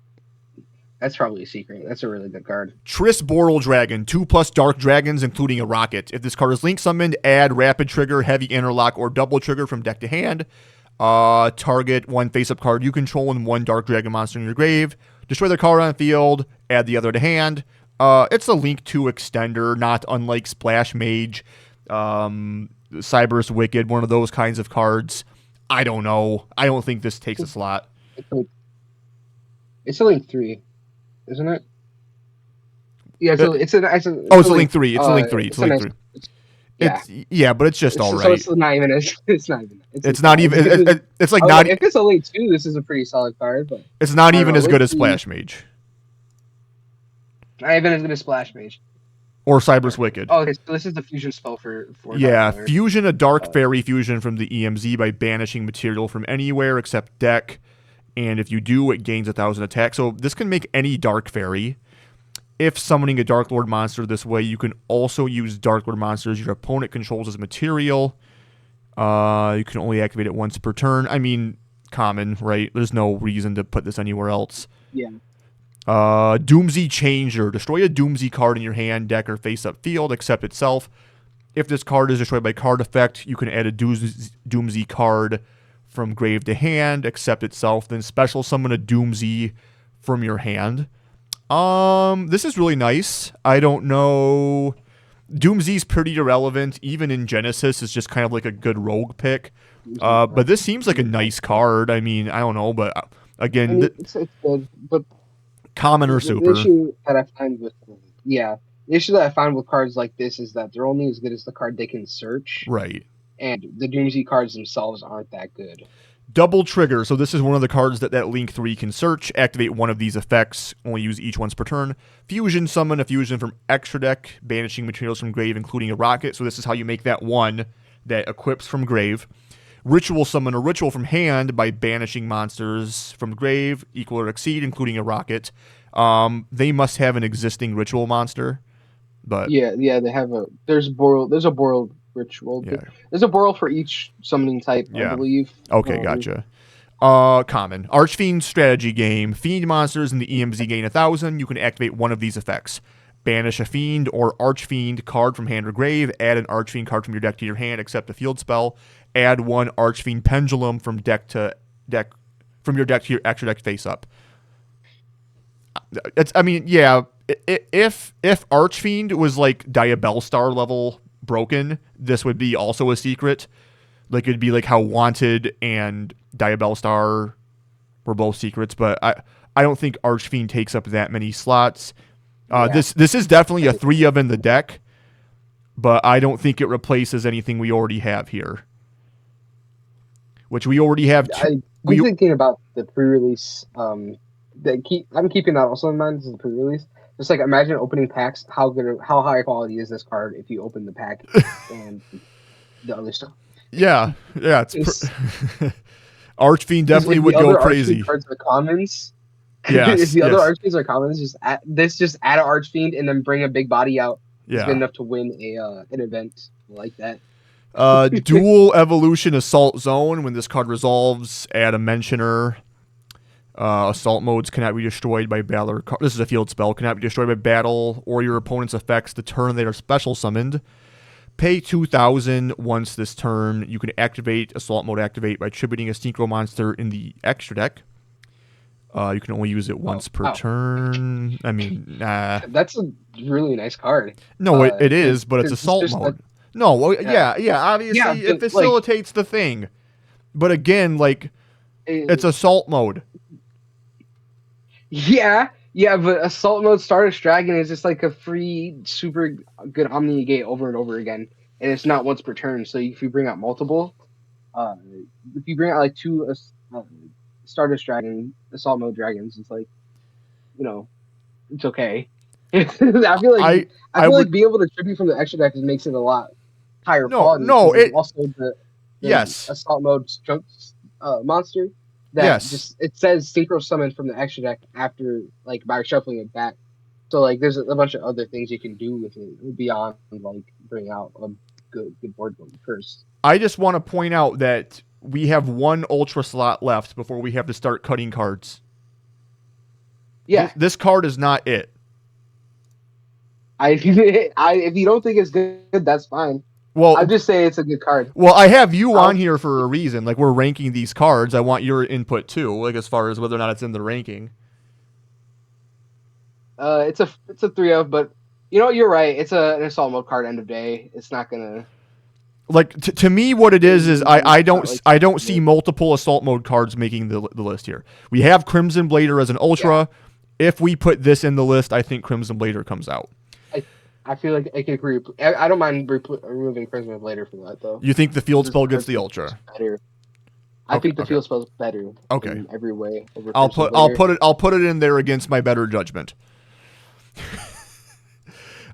probably a secret. That's a really good card. Triss Boral Dragon, 2+ dark dragons, including a rocket. If this card is link summoned, add rapid trigger, heavy interlock, or double trigger from deck to hand. Target 1 face-up card you control and 1 dark dragon monster in your grave. Destroy the card on the field, add the other to hand. It's a Link 2 extender, not unlike Splash Mage, Cybers Wicked, one of those kinds of cards. I don't know. I don't think this takes a slot. It's a Link 3. Isn't it? Yeah, so it's a Link 3. It's a Link 3. It's a Link 3. Yeah, but it's just all right. So it's not even. It's like not. not. If it's a Link 2, this is a pretty solid card, but it's not even as good as Splash Mage. Not even as good as Splash Mage. Or Cybers Wicked. Oh, okay, so this is the fusion spell for fusion a dark fairy fusion from the EMZ by banishing material from anywhere except deck. And if you do, it gains 1,000 attack. So this can make any Dark Fairy. If summoning a Dark Lord monster this way, you can also use Dark Lord monsters your opponent controls as material. You can only activate it once per turn. I mean, common, right? There's no reason to put this anywhere else. Yeah. Doomsy Changer. Destroy a Doomsy card in your hand, deck, or face-up field, except itself. If this card is destroyed by card effect, you can add a Doomsy card from grave to hand, except itself, then special summon a Doomsy from your hand. This is really nice. I don't know. Doomsy's pretty irrelevant. Even in Genesis, it's just kind of like a good rogue pick. But this seems like a nice card. I mean, I don't know, but again, it's good, but common or super. The issue that I find with cards like this is that they're only as good as the card they can search. Right. And the Doomsday cards themselves aren't that good. Double trigger. So this is one of the cards that Link 3 can search. Activate one of these effects. Only use each once per turn. Fusion summon a fusion from extra deck. Banishing materials from grave, including a rocket. So this is how you make that one that equips from grave. Ritual summon a ritual from hand by banishing monsters from grave, equal or exceed, including a rocket. They must have an existing ritual monster. But yeah, they have there's a Boral ritual. Yeah. There's a Boral for each summoning type, I believe. Okay, gotcha. Common. Archfiend strategy game. Fiend monsters in the EMZ gain 1,000. You can activate one of these effects. Banish a Fiend or Archfiend card from hand or grave. Add an Archfiend card from your deck to your hand, except a field spell. Add one Archfiend Pendulum from your deck to your extra deck face up. If Archfiend was like Diabellstar level broken, this would be also a secret. Like it'd be like how Wanted and Diabellstar were both secrets, but I don't think Archfiend takes up that many slots. This is definitely a 3 of in the deck, but I don't think it replaces anything we already have here. Which we already have. I'm thinking about the pre-release. I'm keeping that also in mind. This is the pre-release. Just like imagine opening packs. How high quality is this card if you open the pack and the other stuff? Yeah. Archfiend definitely would go crazy. Archfiend cards are commons. Yes, if the other Archfiends are commons, just add an Archfiend and then bring a big body out. It's good enough to win an event like that. Dual Evolution Assault Zone. When this card resolves, add a Mentioner. Assault modes cannot be destroyed by battle. This is a field spell. Cannot be destroyed by battle or your opponent's effects the turn they are special summoned. Pay 2,000 once this turn. You can activate Assault Mode activate by tributing a Synchro monster in the extra deck. You can only use it once per turn. I mean, That's a really nice card. No, it is, but it's Assault Mode. No, well, yeah, obviously yeah, it facilitates the thing. But again, like, it's Assault Mode. Yeah, but Assault Mode Stardust Dragon is just like a free, super good Omni Negate over and over again. And it's not once per turn, so if you bring out multiple, if you bring out like two Stardust Dragon, Assault Mode Dragons, it's like, it's okay. I feel like being able to tribute from the extra deck makes it a lot higher quality. No, it also the yes Assault Mode monster that just it says Synchro Summon from the extra deck after like by shuffling it back. So like there's a bunch of other things you can do with it beyond like bring out a good board game first. I just want to point out that we have one Ultra slot left before we have to start cutting cards. Yeah, this card is not it. If you don't think it's good, that's fine. Well, I'll just say it's a good card. Well, I have you on here for a reason. Like, we're ranking these cards. I want your input too, like as far as whether or not it's in the ranking. It's a 3-of, but you're right. It's an Assault Mode card. End of day. It's not gonna. Like to me, what it is I don't see multiple Assault Mode cards making the list here. We have Crimson Blader as an Ultra. Yeah. If we put this in the list, I think Crimson Blader comes out. I feel like I could I don't mind removing Crimson Blader from that though. You think the field spell gets the Ultra? Better. I think the field spell is better. Okay. In every way. I'll put it in there against my better judgment.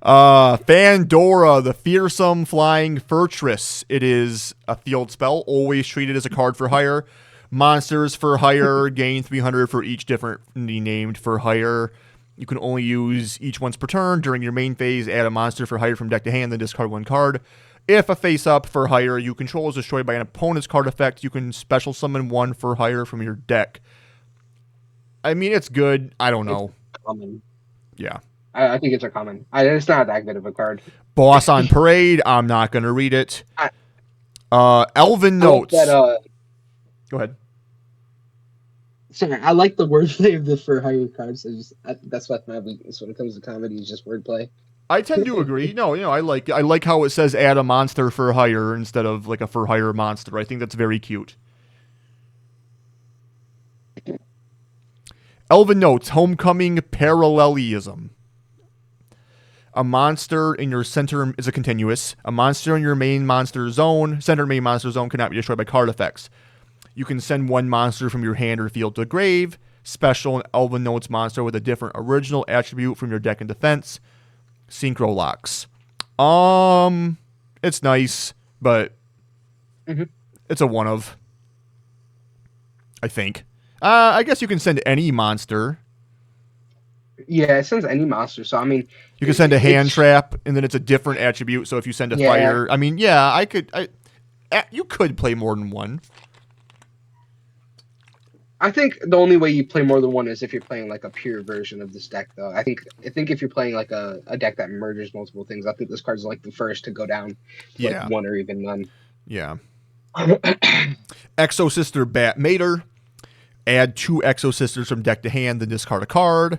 Fandora, the fearsome flying Fortress. It is a field spell, always treated as a card for hire. Monsters for hire, gain 300 for each differently named for hire. You can only use each once per turn. During your main phase, add a monster for hire from deck to hand, then discard one card. If a face-up for hire you control is destroyed by an opponent's card effect, you can special summon one for hire from your deck. I mean, it's good. I don't know. It's common. Yeah. I think it's a common. It's not that good of a card. Boss on Parade. I'm not going to read it. Elven Notes. Go ahead. Sorry, I like the wordplay of the for hire cards. That's what my weakness when it comes to comedy is just wordplay. I tend to agree. No, I like how it says add a monster for hire instead of like a for hire monster. I think that's very cute. Elven Notes, Homecoming Parallelism. A monster in your center is a continuous. A monster in your main monster zone, center main monster zone, cannot be destroyed by card effects. You can send one monster from your hand or field to the grave. Special and Elven Notes monster with a different original attribute from your deck and defense. Synchro locks. It's nice, but it's a one of. I think. I guess you can send any monster. Yeah, it sends any monster. So I mean, you can send a hand trap, and then it's a different attribute. So if you send a fire, I mean, yeah, you could play more than one. I think the only way you play more than one is if you're playing like a pure version of this deck, though. I think if you're playing like a deck that merges multiple things, I think this card's like the first to go down to like one or even none. Yeah. Exo Sister Bat Mater. Add 2 Exo Sisters from deck to hand, then discard a card.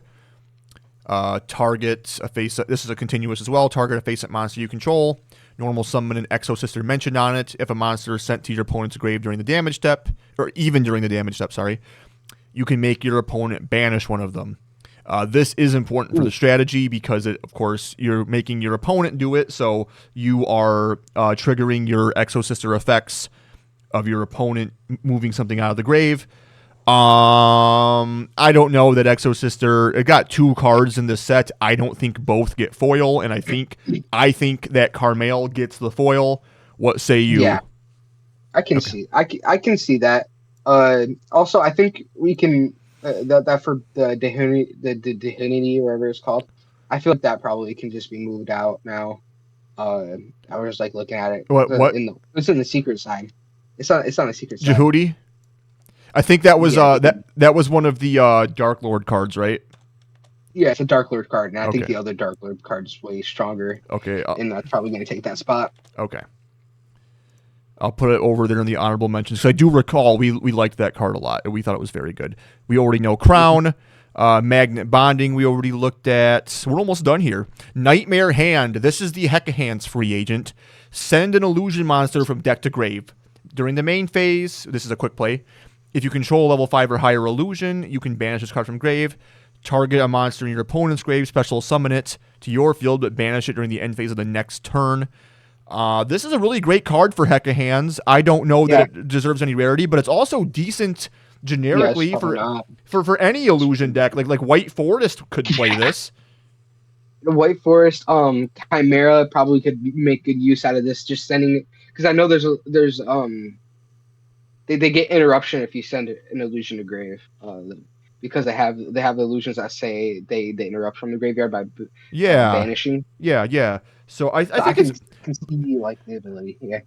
Target a face. This is a continuous as well. Target a face-up monster you control. Normal summon an Exo Sister mentioned on it. If a monster is sent to your opponent's grave during the damage step, or even during the damage step, you can make your opponent banish one of them. This is important for the strategy because, of course, you're making your opponent do it, so you are triggering your Exo Sister effects of your opponent moving something out of the grave. I don't know that Exo Sister. It got 2 cards in this set. I don't think both get foil, and I think that Carmel gets the foil. What say you? Yeah, I can see. I can see that. Also, I think we can that for the Dehinity, whatever it's called. I feel like that probably can just be moved out now. I was like looking at it. What? It's in the secret side. It's on the secret side. I think that was that was one of the Dark Lord cards, right? Yeah, it's a Dark Lord card, and I think Okay. the other Dark Lord card is way stronger, Okay. and that's probably going to take that spot. Okay. I'll put it over there in the honorable mentions. So I do recall we liked that card a lot. We thought it was very good. We already know Crown, Magnet Bonding. We already looked at. We're almost done here. Nightmare Hand. This is the Hecka Hands free agent. Send an illusion monster from deck to grave. During the main phase, this is a quick play. If you control level 5 or higher illusion, you can banish this card from grave. Target a monster in your opponent's grave, special summon it to your field, but banish it during the end phase of the next turn. This is a really great card for Hecka Hands. I don't know that it deserves any rarity, but it's also decent generically for any illusion deck. Like White Forest could play this. The White Forest, Chimera probably could make good use out of this. Just sending it, because I know there's they get interruption if you send an illusion to grave. Because they have illusions that say they interrupt from the graveyard by Yeah, banishing. yeah. So I So think it's, can see like the ability. Yeah,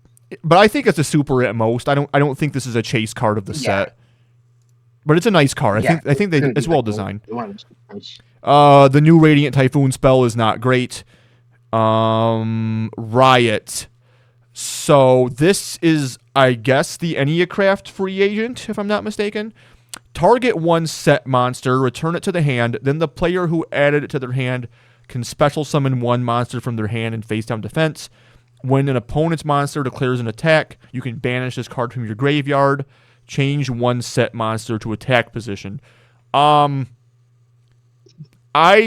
but I think it's a super at most. I don't think this is a chase card of the set. But it's a nice card. I think it's well designed. The new Radiant Typhoon spell is not great. Riot. So this is, I guess, the Enneacraft free agent, if I'm not mistaken. Target one set monster, return it to the hand, then the player who added it to their hand can special summon one monster from their hand in face down defense. When an opponent's monster declares an attack, you can banish this card from your graveyard. Change one set monster to attack position. I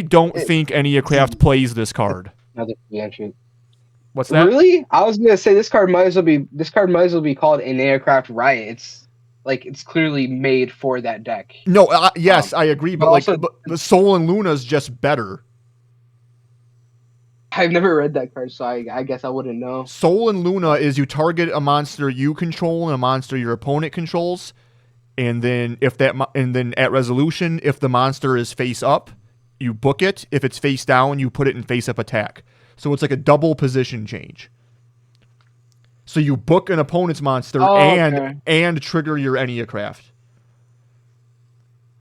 don't think Enneacraft plays this card. Another free entry. What's that? Really? I was gonna say this card might as well be called an Aircraft Riot. It's clearly made for that deck. No, yes, I agree, but also, but Soul and Luna's just better. I've never read that card, so I guess I wouldn't know. Soul and Luna is you target a monster you control and a monster your opponent controls, and then at resolution, if the monster is face up, you book it. If it's face down, you put it in face up attack. So it's like a double position change. So you book an opponent's monster and trigger your Enneacraft.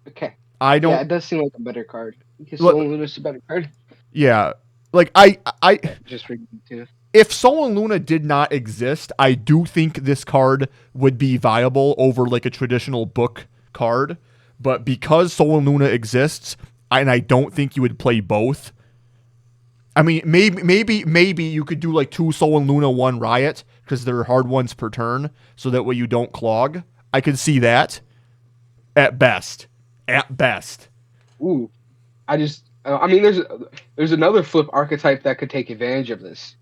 Okay. I don't. Yeah, it does seem like a better card because Soul and Luna's a better card. Yeah. Like I just reading too. If Soul and Luna did not exist, I do think this card would be viable over like a traditional book card. But because Soul and Luna exists, and I don't think you would play both. I mean, maybe you could do like 2 Soul and Luna, 1 Riot, because they're hard ones per turn, so that way you don't clog. I could see that. At best. Ooh, I mean, there's another flip archetype that could take advantage of this.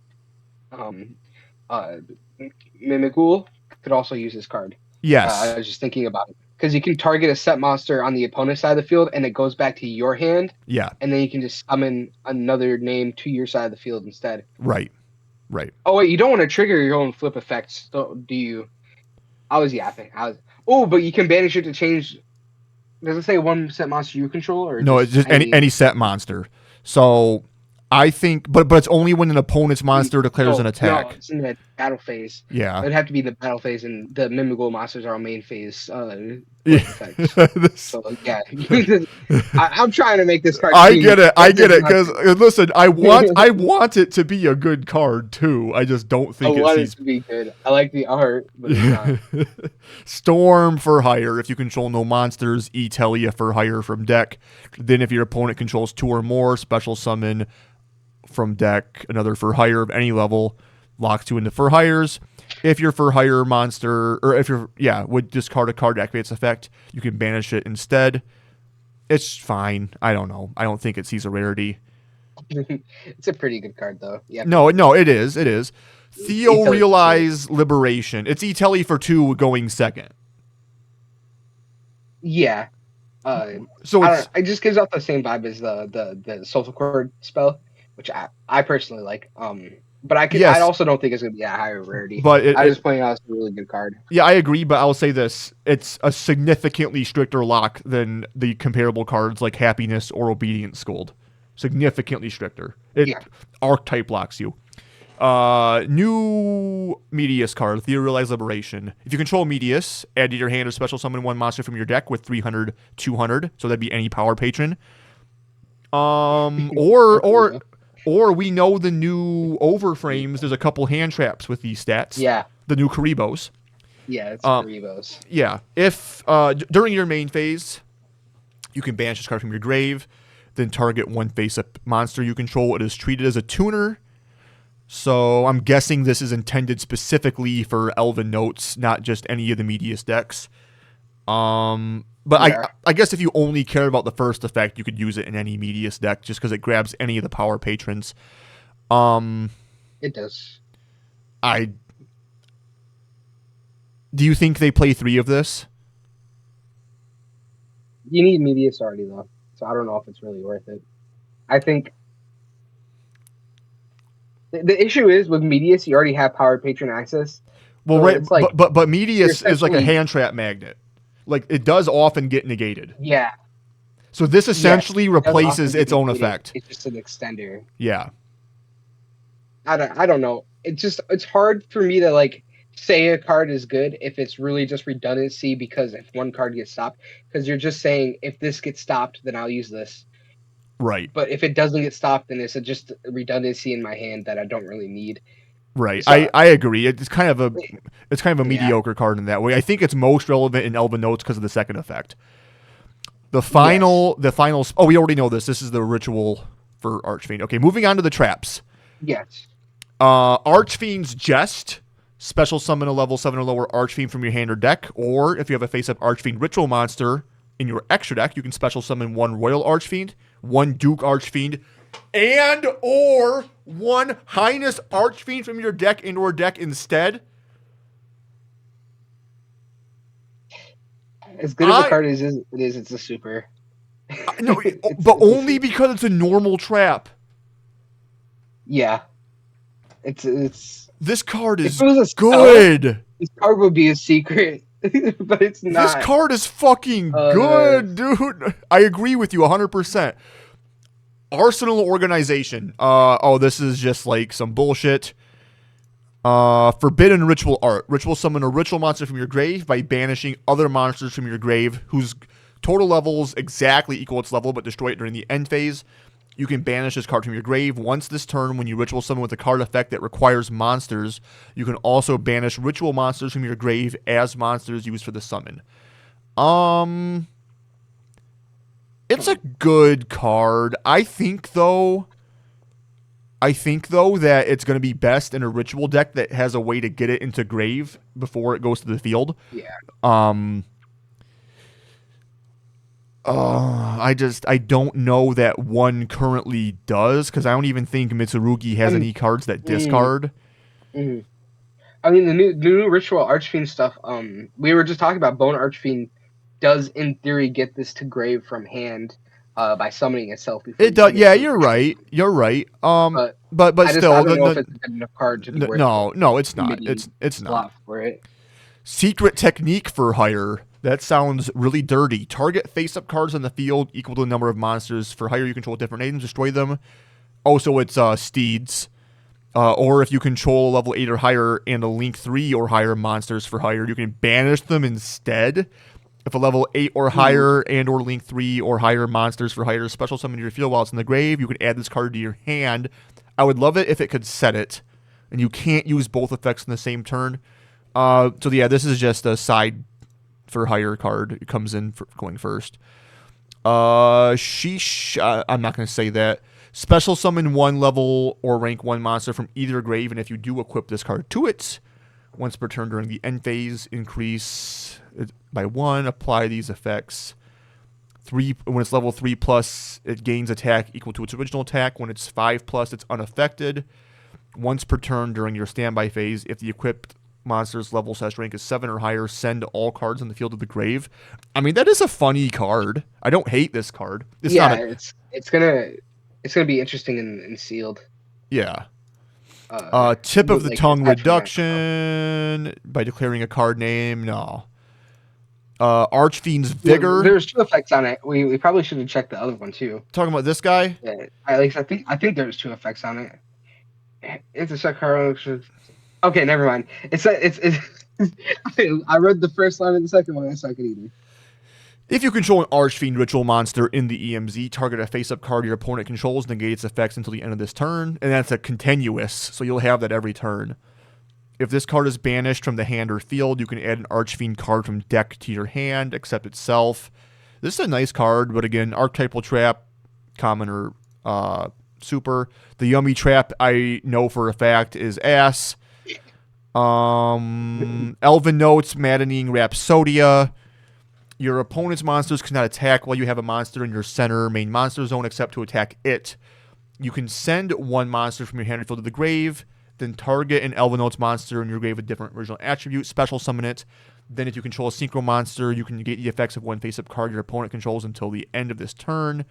Mimikul could also use this card. Yes. I was just thinking about it because you can target a set monster on the opponent's side of the field, and it goes back to your hand. Yeah. And then you can just summon another name to your side of the field instead. Right. Oh wait, you don't want to trigger your own flip effects, do you? I was yapping. But you can banish it to change. Does it say one set monster you control, or no? It's just any set monster. So I think, but it's only when an opponent's monster declares an attack. No, it's in the battle phase. Yeah, it'd have to be the battle phase, and the Mimikul monsters are on main phase. So yeah, I'm trying to make this card. I get it, because listen, I want it to be a good card too. I just don't think I want it to be good. I like the art, but it's not. Storm for hire. If you control no monsters, Itelia for hire from deck. Then if your opponent controls 2 or more, special summon from deck another for hire of any level, locks 2 into for hires. If your for hire monster, or if you're would discard a card to activate its effect, you can banish it instead. It's fine. I don't know. I don't think it sees a rarity. It's a pretty good card though. Yeah. No, it is. Theo Realize Liberation. It's Itelli for 2 going second. Yeah. So it just gives off the same vibe as the Soulful Chord spell, which I personally like. But I also don't think it's gonna be a higher rarity. But I just pointing out it's a really good card. Yeah, I agree, but I'll say this: it's a significantly stricter lock than the comparable cards like Happiness or Obedient Scold. Significantly stricter. Archetype locks you. New Medius card, Theorealize Liberation. If you control Medius, add to your hand or special summon 1 monster from your deck with 300, 200. So that'd be any power patron. Or or Karibo. or we know the new overframes. There's a couple hand traps with these stats. Yeah, The new Karibos. yeah, it's Um, Karibos. yeah. If during your main phase, you can banish this card from your grave, then target one face-up monster you control. It is treated as a tuner. So I'm guessing this is intended specifically for Elven Notes, not just any of the Medius decks. But Yeah, I guess if you only care about the first effect, you could use it in any Medius deck just because it grabs any of the power patrons. Um, it does. I do you think they play 3 of this? You need Medius already though, so I don't know if it's really worth it. I think the issue is with Medius, you already have power patron access, Well, so right, it's like but you're Medius is like a essentially hand trap magnet. Like it does often get negated. yeah, So this yes, essentially it does often replaces get its own negated. effect. It's just an extender. Yeah. I don't know. It's hard for me to like say a card is good if it's really just redundancy because if one card gets stopped, because you're just saying if this gets stopped, then I'll use this. Right. But if it doesn't get stopped, then it's just a redundancy in my hand that I don't really need. Right. So I agree. It's kind of a yeah, mediocre card in that way. I think it's most relevant in Elven Notes because of the second effect. yes, Oh, we already know this. This is the ritual for Archfiend. Okay, moving on to the traps. yes, Archfiend's Jest. Special summon a level 7 or lower Archfiend from your hand or deck. Or if you have a face-up Archfiend ritual monster in your extra deck, you can special summon 1 Royal Archfiend, 1 Duke Archfiend, and or 1 Highness Archfiend from your deck and or deck instead. as good of a card as it is, it's a super. No, It's but a only super. because it's a normal trap. Yeah, it's. This card If is it was a spell, good. this card would be a secret, but it's This not. card is fucking Uh, good, dude. I agree with you 100%. Arsenal Organization. This is just like some bullshit. Forbidden Ritual Art. Ritual summon a ritual monster from your grave by banishing other monsters from your grave whose total levels exactly equal its level but destroy it during the end phase. You can banish this card from your grave. Once this turn, when you ritual summon with a card effect that requires monsters, you can also banish ritual monsters from your grave as monsters used for the summon. It's a good card. I think though that it's going to be best in a ritual deck that has a way to get it into grave before it goes to the field. yeah. I don't know that one currently does because I don't even think Mitsurugi has any cards that Mm, discard. mm. I mean, the new ritual Archfiend stuff. We were just talking about Bone Archfiend does in theory get this to grave from hand, by summoning itself before It you does. send it Yeah, to the you're grave. right. You're right. But But I still, don't know if it's a good enough card to be worth the no, it's not. mini It's not. slot for it. Secret technique for hire. That sounds really dirty. Target face-up cards on the field equal to the number of monsters for hire you control with different names. Destroy them. Also, it's steeds. Or if you control a level 8 or higher and a link 3 or higher monsters for hire, you can banish them instead. If a level 8 or Ooh, higher and or link 3 or higher monsters for hire special summon to your field while it's in the grave, you can add this card to your hand. I would love it if it could set it. And you can't use both effects in the same turn. So yeah, this is just a side for hire card. It comes in for going first. Sheesh. I'm not going to say that. Special summon 1 level or rank 1 monster from either grave, and if you do equip this card to it, once per turn during the end phase, increase it by 1. Apply these effects. When it's level 3 plus, it gains attack equal to its original attack. When it's 5 plus, it's unaffected. Once per turn during your standby phase, if the equipped monster's level / rank is 7 or higher, send all cards in the field to the grave. I mean, that is a funny card. I don't hate this card. It's yeah, not a it's gonna be interesting in sealed. yeah. Tip of With the like tongue attachment stuff. reduction by declaring a card name. No. Archfiend's Well, vigor. there's 2 effects on it. We probably should have checked the other one too. Talking about this guy. Yeah, I think there's 2 effects on it. It's a set card. Okay, never mind. It's. I read the first line of the second one. That's not good either. If you control an Archfiend Ritual monster in the EMZ, target a face-up card your opponent controls, negate its effects until the end of this turn, and that's a continuous, so you'll have that every turn. If this card is banished from the hand or field, you can add an Archfiend card from deck to your hand, except itself. This is a nice card, but again, Archetypal Trap, common or super. The Yummy Trap, I know for a fact, is ass. Elven Notes, Maddening Rhapsodia. Your opponent's monsters cannot attack while you have a monster in your center main monster zone except to attack it. You can send one monster from your hand or field to the grave, then target an Elven Notes monster in your grave with different original attribute, special summon it. Then if you control a synchro monster, you can negate the effects of one face-up card your opponent controls until the end of this turn.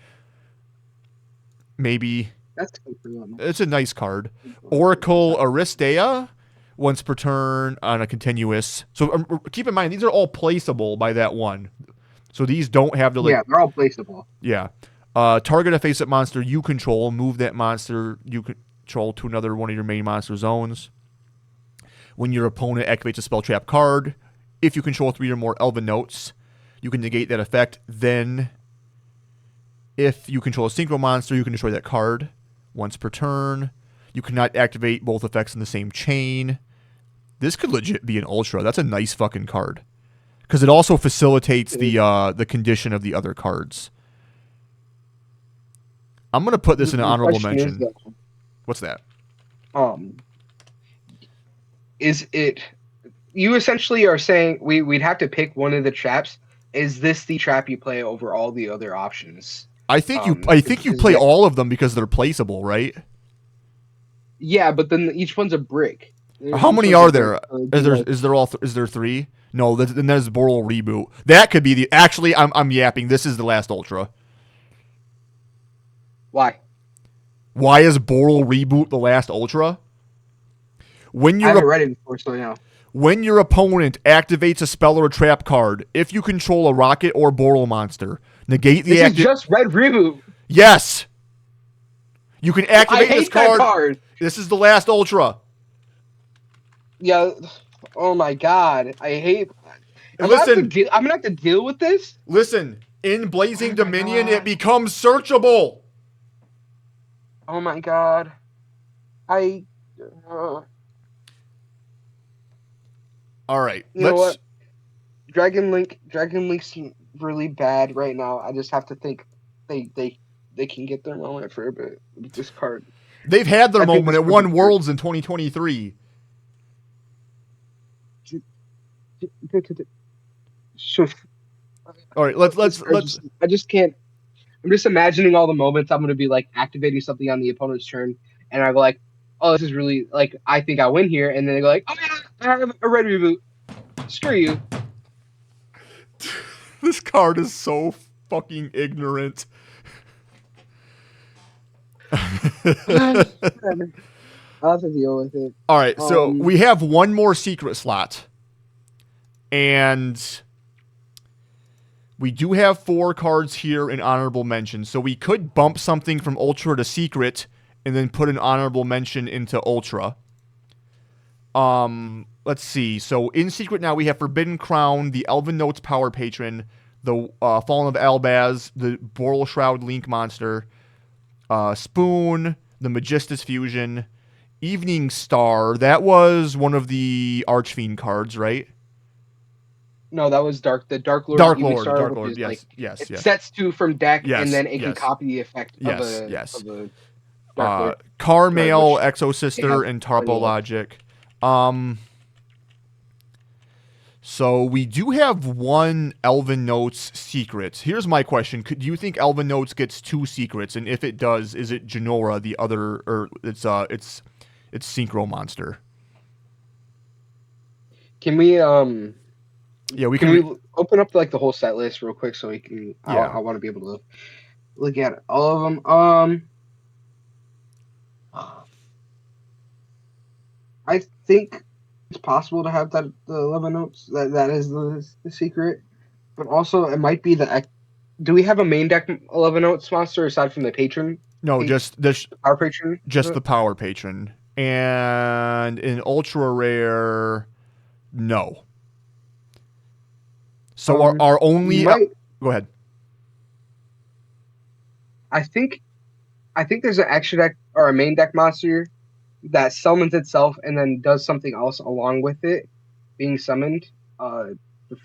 Maybe. It's a nice card. Oracle Aristea, once per turn on a continuous. So keep in mind, these are all placeable by that one. So these don't have the... Yeah, they're all placeable. Yeah. Target a face-up monster you control. Move that monster you control to another one of your main monster zones. When your opponent activates a spell trap card, if you control 3 or more Elven Notes, you can negate that effect. Then, if you control a synchro monster, you can destroy that card once per turn. You cannot activate both effects in the same chain. This could legit be an Ultra. That's a nice fucking card. Because it also facilitates the condition of the other cards. I'm going to put this in an honorable mention. What's that? Is it... You essentially are saying we'd have to pick one of the traps. Is this the trap you play over all the other options? I think you play all of them because they're placeable, right? Yeah, but then each one's a brick. How many are there? Is there 3? No, then there's Boral Reboot. That could be the... Actually, I'm yapping. This is the last Ultra. Why? Why is Boral Reboot the last Ultra? I haven't read it before, so yeah. When your opponent activates a spell or a trap card, if you control a rocket or Boral monster, negate the... This is just Red Reboot. Yes! You can activate this card. That card. This is the last Ultra. Yeah. Oh my god. I hate... I'm gonna have to deal with this? Listen, in Blazing Dominion, it becomes searchable. Oh my god. All right. You know what? Dragon Link's really bad right now. I just have to think they can get their moment for a bit with this card. They've had their moment. It won Worlds in 2023. All right, let's. I just can't. I'm just imagining all the moments I'm going to be like activating something on the opponent's turn, and I go like, "Oh, this is really like I think I win here," and then they go like, "Oh yeah, I have a Red Reboot. Screw you." This card is so fucking ignorant. Whatever. I'll have to deal with it. All right, so we have one more secret slot. And we do have 4 cards here in honorable mention. So we could bump something from Ultra to Secret and then put an honorable mention into Ultra. Let's see. So in Secret now we have Forbidden Crown, the Elven Notes Power Patron, the Fallen of Albaz, the Boral Shroud Link Monster, Spoon, the Magistus Fusion, Evening Star. That was one of the Archfiend cards, right? No, that was the Dark Lord. Dark Lord, yes, like, yes. It sets 2 from deck, yes, and then it can copy the effect of a Dark Lord. Carmail, Exosister, and Tarpo Logic. So we do have 1 Elven Notes secret. Here's my question. Do you think Elven Notes gets 2 secrets? And if it does, is it Genora, the other, or it's Synchro Monster? Can we, yeah, we can we open up like the whole set list real quick so we can... Yeah. I want to be able to look at all of them. I think it's possible to have the 11 notes. That is the secret. But also, it might be the... Do we have a main deck 11 notes monster aside from the patron? No, just the Power Patron? Just the Power Patron. And in Ultra Rare, no. So our only... Go ahead. I think there's an extra deck or a main deck monster that summons itself and then does something else along with it being summoned for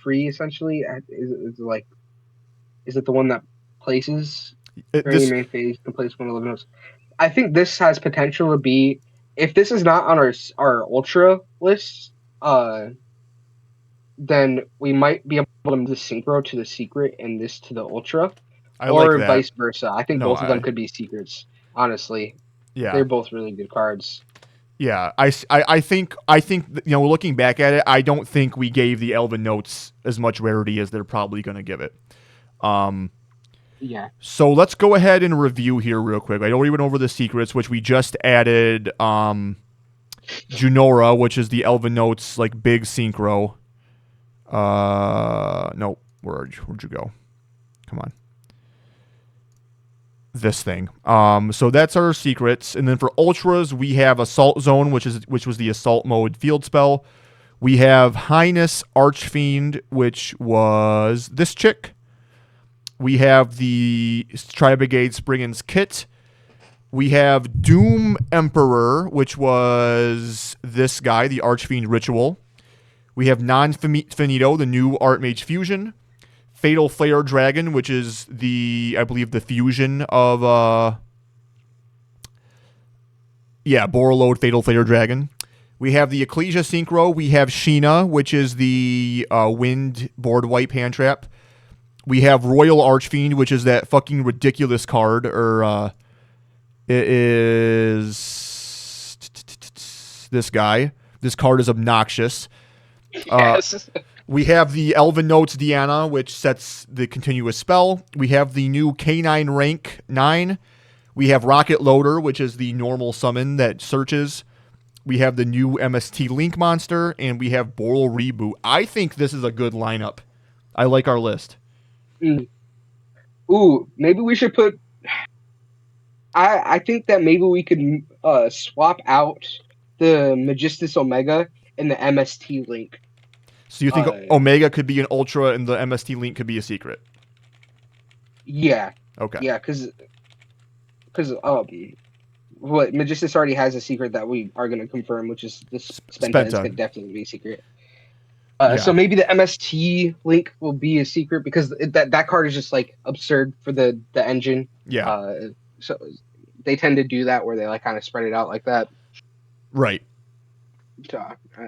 free essentially. Is it the one that places during the This main phase can place one of the notes? I think this has potential to be, if this is not on our ultra list, then we might be able to move the synchro to the secret and this to the ultra, I like or that. vice versa. I think No, both of them could be secrets. Honestly, yeah. they're both really good cards. Yeah, I think looking back at it, I don't think we gave the Elven Notes as much rarity as they're probably going to give it. Yeah. So let's go ahead and review here real quick. I already went over the secrets, which we just added Junora, which is the Elven Notes like big synchro. No, where'd you go? Come on. This thing. So that's our secrets, and then for ultras we have Assault Zone, which was the assault mode field spell. We have Highness Archfiend, which was this chick. We have the Tri-Brigade Spriggan's Kit. We have Doom Emperor, which was this guy, the Archfiend Ritual. We have Non-Finito, the new Archmage Fusion. Fatal Flare Dragon, which is I believe the fusion of Borreload Fatal Flare Dragon. We have the Ecclesia Synchro. We have Sheena, which is the wind board wipe hand trap. We have Royal Archfiend, which is that fucking ridiculous card, or it is this guy. This card is obnoxious. Yes. We have the Elven Notes Deanna, which sets the continuous spell. We have the new K9 rank 9. We have Rocket Loader, which is the normal summon that searches. We have the new MST Link monster, and we have Boral Reboot. I think this is a good lineup. I like our list. Ooh, maybe we should put. I think that maybe we could swap out the Magistus Omega and the MST Link. So you think Omega could be an Ultra and the MST Link could be a secret? Yeah. Okay. Yeah, because what Magistus already has a secret that we are going to confirm, which is this Spenta is going to definitely be a secret. So maybe the MST Link will be a secret because that card is just like absurd for the engine. Yeah. So they tend to do that where they like kind of spread it out like that. Right. So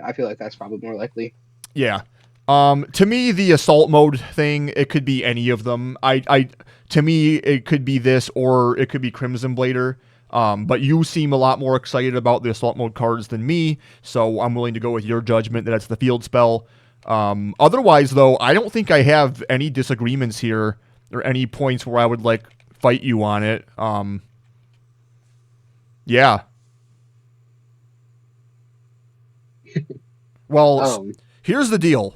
I feel like that's probably more likely. Yeah. To me, the assault mode thing, it could be any of them. To me, it could be this or it could be Crimson Blader. But you seem a lot more excited about the assault mode cards than me, so I'm willing to go with your judgment that it's the field spell. Otherwise, though, I don't think I have any disagreements here or any points where I would like fight you on it. Yeah. Well, here's the deal.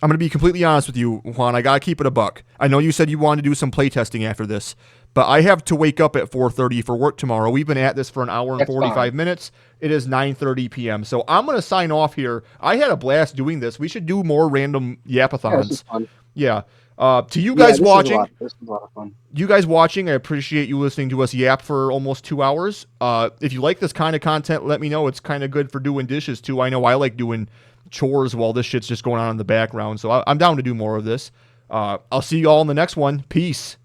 I'm going to be completely honest with you, Juan. I got to keep it a buck. I know you said you wanted to do some playtesting after this, but I have to wake up at 4:30 for work tomorrow. We've been at this for an hour and 45 minutes. It is 9:30 p.m. So I'm going to sign off here. I had a blast doing this. We should do more random yapathons. Yeah, this is fun. Yeah. To you guys watching, this is a lot of fun. you guys watching, I appreciate you listening to us yap for almost 2 hours. If you like this kind of content, let me know. It's kind of good for doing dishes too. I know I like doing chores while this shit's just going on in the background. So I'm down to do more of this. I'll see you all in the next one. Peace.